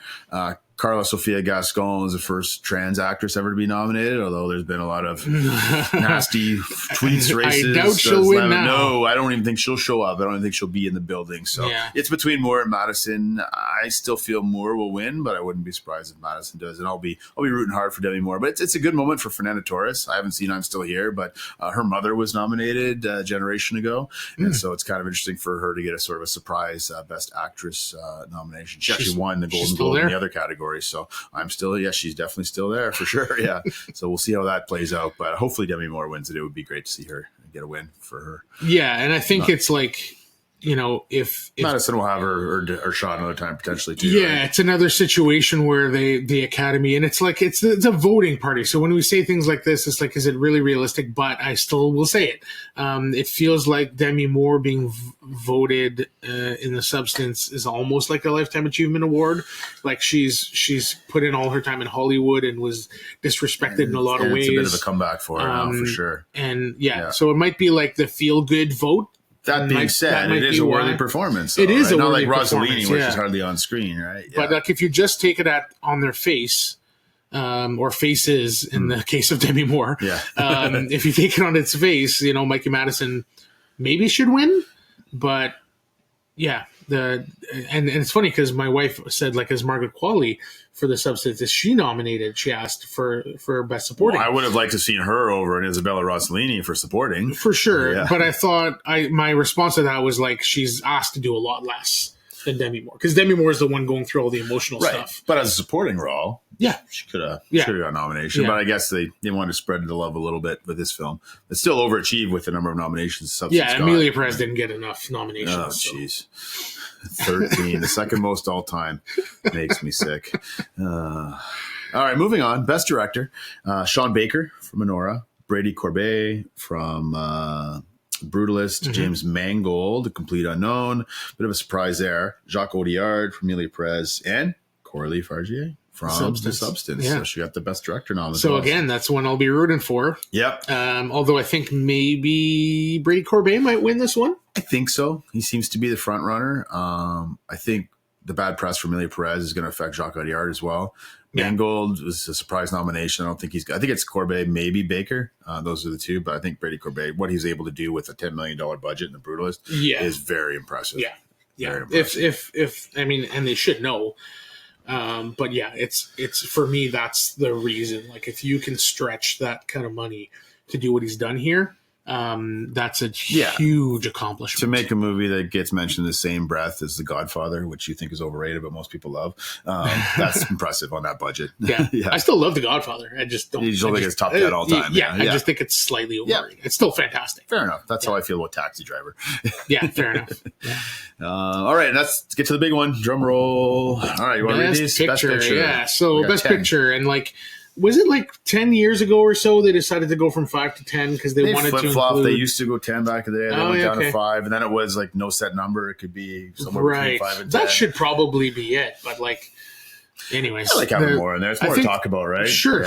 Carla Sofia Gascon is the first trans actress ever to be nominated, although there's been a lot of nasty tweets, races. I doubt she'll win now. No, I don't even think she'll show up. I don't even think she'll be in the building. So it's between Moore and Madison. I still feel Moore will win, but I wouldn't be surprised if Madison does. And I'll be rooting hard for Demi Moore. But it's a good moment for Fernanda Torres. I haven't seen I'm Still Here, but her mother was nominated a generation ago. And so it's kind of interesting for her to get a sort of a surprise Best Actress nomination. She actually won the Golden Globe in the other category. So she's definitely still there for sure. Yeah. So we'll see how that plays out. But hopefully Demi Moore wins it. It would be great to see her get a win for her. Yeah. And I think it's like, if Madison will have her shot another time potentially too. Yeah, right? it's another situation where the Academy, and it's like it's a voting party. So when we say things like this, it's like, is it really realistic? But I still will say it. It feels like Demi Moore being voted in The Substance is almost like a Lifetime Achievement Award. Like she's put in all her time in Hollywood and was disrespected in a lot of ways. It's a bit of a comeback for her now, for sure. And so it might be like the feel good vote. That being said, it is a worthy performance. Though, it is right? a worthy not like performance, Rossellini, which is hardly on screen, right? Yeah. But like if you just take it on their face, or faces in the case of Demi Moore, if you take it on its face, Mikey Madison maybe should win, but and it's funny because my wife said, like, as Margaret Qualley for The Substance, is she nominated? She asked for Best Supporting. Well, I would have liked to have seen her over in Isabella Rossellini for supporting. For sure. But I thought my response to that was like, she's asked to do a lot less than Demi Moore, because Demi Moore is the one going through all the emotional stuff. But as a supporting role, she could have got a nomination. But I guess they wanted to spread the love a little bit with this film. It's still overachieved with the number of nominations. Amelia Perez didn't get enough nominations. Oh, jeez. 13, the second most all time. Makes me sick. All right, moving on. Best Director, Sean Baker from Minora, Brady Corbet from Brutalist, James Mangold, A Complete Unknown, bit of a surprise there. Jacques Audiard from Amelia Perez, and Coralie Fargier from The Substance. Yeah. So she got the Best Director nomination. So again, that's one I'll be rooting for. Yep. Although I think maybe Brady Corbet might win this one. I think so. He seems to be the front runner. I think the bad press for Amelia Perez is going to affect Jacques Audiard as well. Mangold was a surprise nomination. I think it's Corbet, maybe Baker. Those are the two, but I think Brady Corbet, what he's able to do with a $10 million budget in The Brutalist is very impressive. Yeah. Very impressive. If I mean, and they should know. But it's for me, that's the reason. Like, if you can stretch that kind of money to do what he's done here, that's a huge accomplishment. To make a movie that gets mentioned in the same breath as The Godfather, which you think is overrated, but most people love, that's impressive on that budget. Yeah. I still love The Godfather. I just don't. You just don't think it's top 10 all time. I just think it's slightly overrated. It's still fantastic. Fair enough. That's how I feel about Taxi Driver. Fair enough. Yeah. All right, let's get to the big one. Drum roll. All right, you want to read these? Best Picture. Yeah. So Best 10. Picture, and like, was it like 10 years ago or so they decided to go from 5 to 10 because they wanted to include... They used to go 10 back in the day. They went down to 5, and then it was like no set number. It could be somewhere between 5 and 10. That should probably be it. But like, anyways, I like having more in there. It's more to talk about, right? Sure.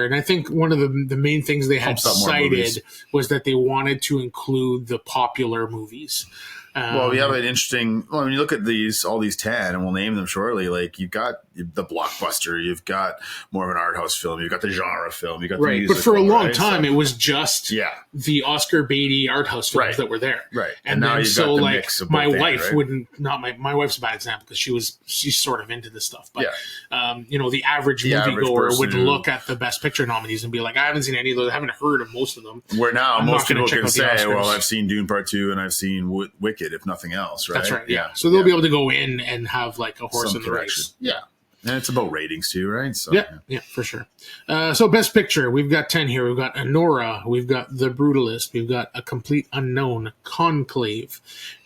And I think one of the main things they had cited was that they wanted to include the popular movies. Well, we have an interesting. Well, when you look at all these 10, and we'll name them shortly. Like, you've got the blockbuster, you've got more of an art house film, you've got the genre film, you've got the musical, but for a long time, it was just the Oscar Beatty art house films that were there, right? And now then you've got the mix of both my wife wouldn't. Not my wife's a bad example because she's sort of into this stuff, but the average moviegoer would look at the Best Picture nominees and be like, I haven't seen any of those, I haven't heard of most of them. Where now most people can say, well, I've seen Dune Part 2 and I've seen Wicked, if nothing else, right? That's right. Yeah. So they'll be able to go in and have like a horse in the race. Yeah. And it's about ratings too, right? So, yeah, for sure. So Best Picture, we've got 10 here. We've got Anora, we've got The Brutalist, we've got A Complete Unknown, Conclave,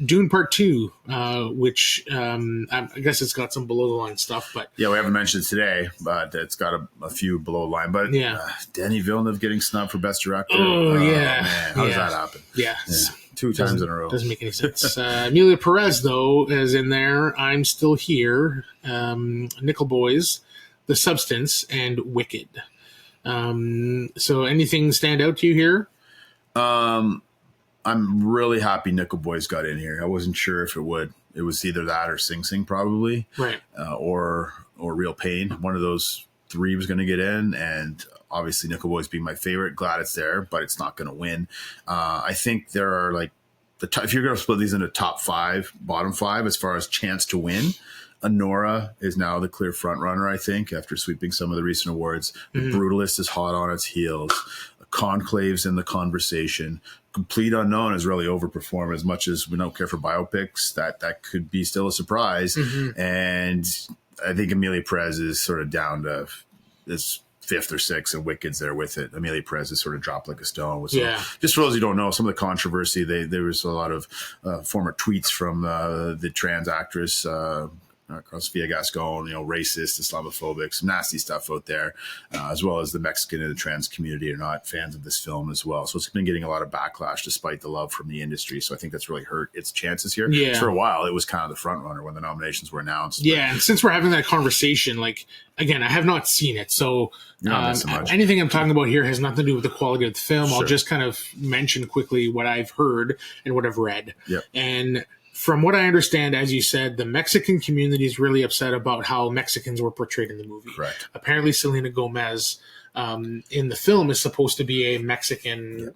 Dune Part 2, which I guess it's got some below the line stuff, but we haven't mentioned it today, but it's got a few below the line. But Denis Villeneuve getting snubbed for Best Director. Man. How does that happen? Yeah. 2 times in a row. Doesn't make any sense. Amelia Perez, though, is in there. I'm Still Here, Nickel Boys, The Substance, and Wicked. So anything stand out to you here? I'm really happy Nickel Boys got in here. I wasn't sure if it would. It was either that or Sing Sing probably. Right. Or or Real Pain. One of those three was going to get in, and obviously Nickel Boys being my favorite. Glad it's there, but it's not going to win. I think there are like if you're going to split these into top five, bottom five as far as chance to win, Anora is now the clear front runner, I think, after sweeping some of the recent awards. The Brutalist is hot on its heels. Conclave's in the conversation. Complete Unknown has really overperformed. As much as we don't care for biopics, that could be still a surprise. And I think Amelia Perez is sort of down to this fifth or sixth, and Wicked's there with it. Amelia Perez has sort of dropped like a stone. So just for those who don't know, some of the controversy, there was a lot of former tweets from the trans actress, Sofia Gascon, racist, Islamophobic, some nasty stuff out there, as well as the Mexican and the trans community are not fans of this film as well. So it's been getting a lot of backlash despite the love from the industry. So I think that's really hurt its chances here. Yeah. For a while, it was kind of the front runner when the nominations were announced. Yeah, and since we're having that conversation, like, again, I have not seen it, so anything I'm talking about here has nothing to do with the quality of the film. Sure. I'll just kind of mention quickly what I've heard and what I've read. Yep. And from what I understand, as you said, the Mexican community is really upset about how Mexicans were portrayed in the movie. Correct. Apparently, Selena Gomez in the film is supposed to be a Mexican,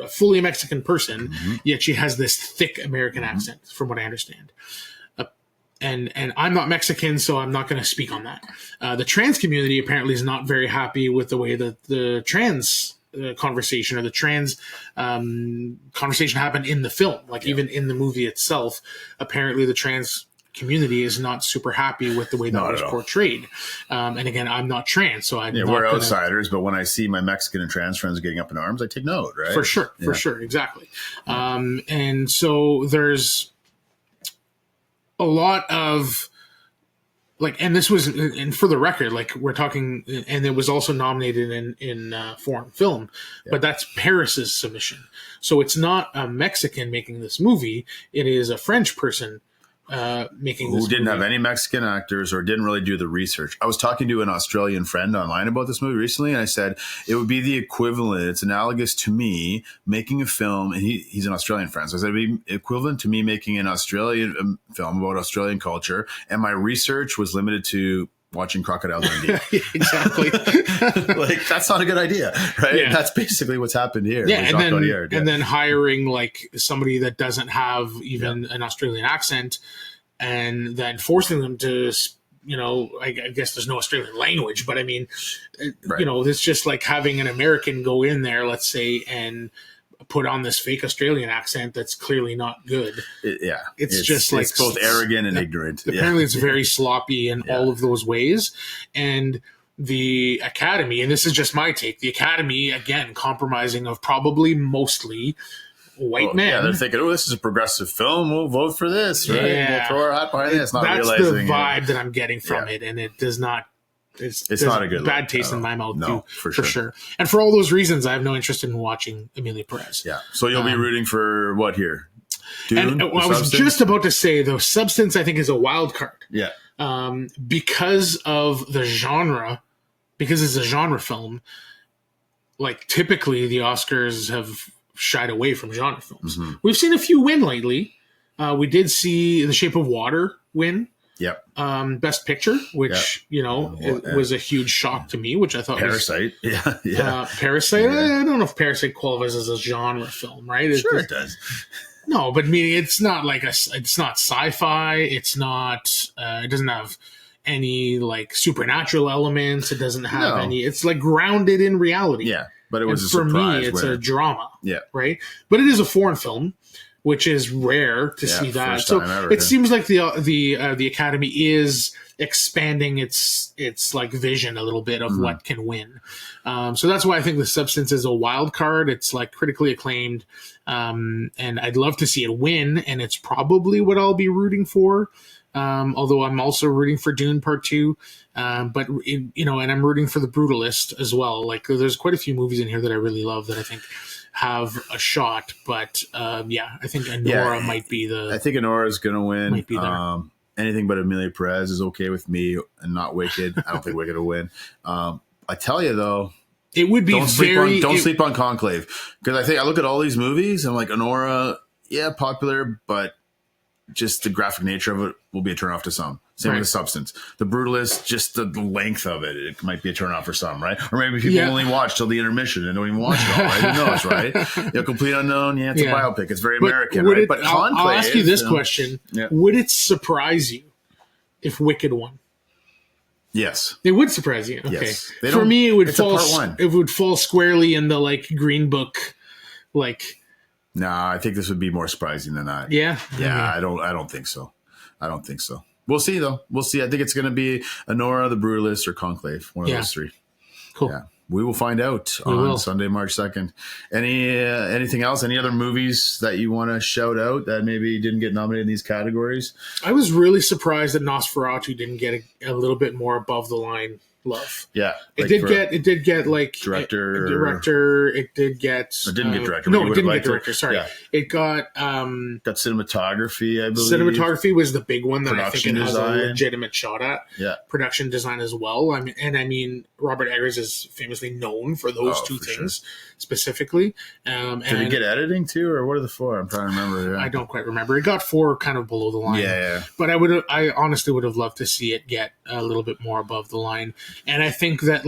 a fully Mexican person, yet she has this thick American accent, from what I understand. And I'm not Mexican, so I'm not going to speak on that. The trans community apparently is not very happy with the way that the trans conversation or the trans conversation happened in the film. Like even in the movie itself, apparently the trans community is not super happy with the way that it was portrayed. And again, I'm not trans, so we're outsiders. But when I see my Mexican and trans friends getting up in arms, I take note, right? For sure, exactly. And so there's a lot of like, and this was, and for the record, like we're talking, and it was also nominated in foreign film, but that's Paris's submission. So it's not a Mexican making this movie; it is a French person making this who didn't movie. have any Mexican actors or didn't really do the research. I was talking to an Australian friend online about this movie recently, and I said it would be the equivalent. It's analogous to me making a film, and he's an Australian friend. So I said it'd be equivalent to me making an Australian film about Australian culture, and my research was limited to watching Crocodile Dundee. Exactly. Like, that's not a good idea, right? Yeah. That's basically what's happened here. Yeah, and then hiring like somebody that doesn't have even an Australian accent, and then forcing them to, I guess there's no Australian language, but I mean, it's just like having an American go in there, let's say, and put on this fake Australian accent that's clearly not good. It's just like it's both arrogant and ignorant. Apparently, it's very sloppy in all of those ways. And the Academy, and this is just my take, the Academy, again, compromising of probably mostly white men. Yeah, they're thinking, this is a progressive film. We'll vote for this, right? Yeah. We'll throw our hat behind this. That's the vibe that I'm getting from it, and it does not. It's not a good bad taste in my mouth, no, too, for sure. And for all those reasons, I have no interest in watching Amelia Perez. Yeah. So you'll be rooting for what here? Dune? And I was just about to say, the Substance, I think, is a wild card. Yeah. Because of the genre, because it's a genre film, like typically the Oscars have shied away from genre films. We've seen a few win lately. We did see The Shape of Water win. Yep. Best Picture, which it was a huge shock to me, which I thought Parasite. Parasite. I don't know if Parasite qualifies as a genre film, right? Sure, it does. No, but meaning it's not like it's not sci-fi. It's not. It doesn't have any like supernatural elements. It doesn't have any. It's like grounded in reality. Yeah, but it was for me. It's a drama. Yeah, right. But it is a foreign film, which is rare to see that. So it seems like the Academy is expanding its like vision a little bit of what can win. So that's why I think The Substance is a wild card. It's like critically acclaimed, and I'd love to see it win. And it's probably what I'll be rooting for. Although I'm also rooting for Dune Part 2, and I'm rooting for The Brutalist as well. Like there's quite a few movies in here that I really love that I think have a shot, but I think Anora might be I think Anora is going to win. Might be there. Anything but Amelia Perez is okay with me, and not Wicked. I don't think Wicked will win. I tell you though, it would be don't sleep on Conclave, because I look at all these movies and I'm like, Anora, popular, but just the graphic nature of it will be a turnoff to some. Same Right. with the Substance. The Brutalist, just the length of it, it might be a turnoff for some, right? Or maybe people only watch till the intermission and don't even watch it all, right? Who knows, right? Complete Unknown, it's a biopic. It's very American, right? But Conclave, I'll ask you this question. Yeah. Would it surprise you if Wicked won? Yes. It would surprise you. Okay. Yes. For me, it would it's a fall. part one. It would fall squarely in the Green Book, No, I think this would be more surprising than that. Yeah. Yeah, I don't think so. We'll see, though. We'll see. I think it's going to be Anora, The Brutalist, or Conclave. One of those three. Cool. Yeah. We will find out on Sunday, March 2nd. Anything else? Any other movies that you want to shout out that maybe didn't get nominated in these categories? I was really surprised that Nosferatu didn't get a little bit more above the line love. Yeah. It did get director. It did get. It didn't get director. No, it didn't get director. Sorry. Yeah. It got got cinematography, I believe. Cinematography was the big one that Production I think it has a design. legitimate shot at. Yeah. Production design as well. I mean, Robert Eggers is famously known for those two things specifically. Did it get editing too, or what are the four? I'm trying to remember. Yeah. I don't quite remember. It got 4 kind of below the line. Yeah. But I honestly would have loved to see it get a little bit more above the line. And I think that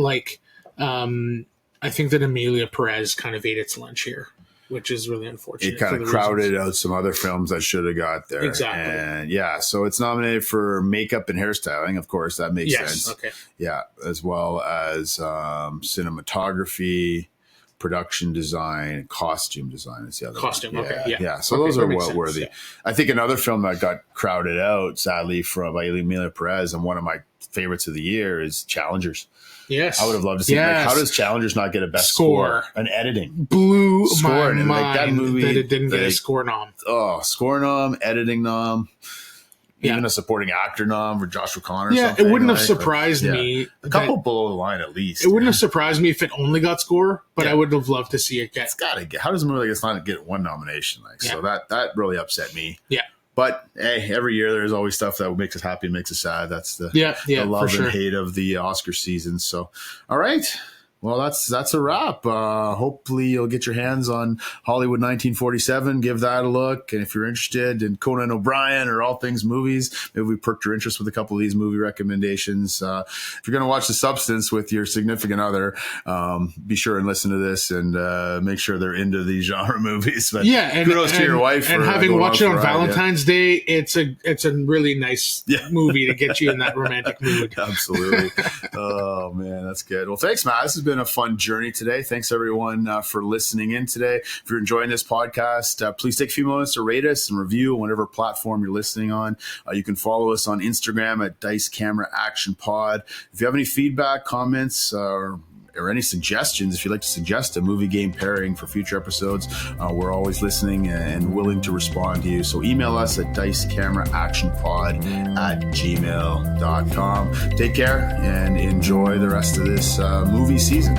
Amelia Perez kind of ate its lunch here, which is really unfortunate. It kind of crowded out some other films that should have got there. Exactly. And so it's nominated for makeup and hairstyling. Of course, that makes sense. Okay. Yeah, as well as cinematography, production design, costume design is the other Costume, one. okay. Yeah. So Okay, those that are makes well sense, worthy. yeah. I think another film that got crowded out, sadly, by Amelia Perez, and one of my favorites of the year is Challengers. Yes. I would have loved to see how does Challengers not get a best score? An editing. Blew Score, my and mind that movie, that it didn't get a score nom. Oh, score nom, editing nom, even a supporting actor nom for Josh O'Connor. Yeah, something, it wouldn't have surprised me. A couple below the line at least. It wouldn't have surprised me if it only got score, but I would have loved to see it get. It's got to get. How does a movie like this not get one nomination? So that really upset me. Yeah. But hey, every year there's always stuff that makes us happy and makes us sad. That's the love and hate of the Oscar season. So, all right. Well, that's a wrap. Hopefully you'll get your hands on Hollywood 1947. Give that a look. And if you're interested in Conan O'Brien or all things movies, maybe we perked your interest with a couple of these movie recommendations. If you're going to watch The Substance with your significant other, be sure and listen to this and make sure they're into these genre movies. But kudos to your wife. And having watched it on Valentine's Day, it's a really nice movie to get you in that romantic mood. Absolutely. Oh, man, that's good. Well, thanks, Matt. This has been a fun journey today. Thanks, everyone, for listening in today. If you're enjoying this podcast, please take a few moments to rate us and review on whatever platform you're listening on. You can follow us on Instagram at Dice Camera Action Pod. If you have any feedback, comments, or any suggestions, if you'd like to suggest a movie game pairing for future episodes, we're always listening and willing to respond to you. So email us at dicecameraactionpod@gmail.com. Take care and enjoy the rest of this movie season.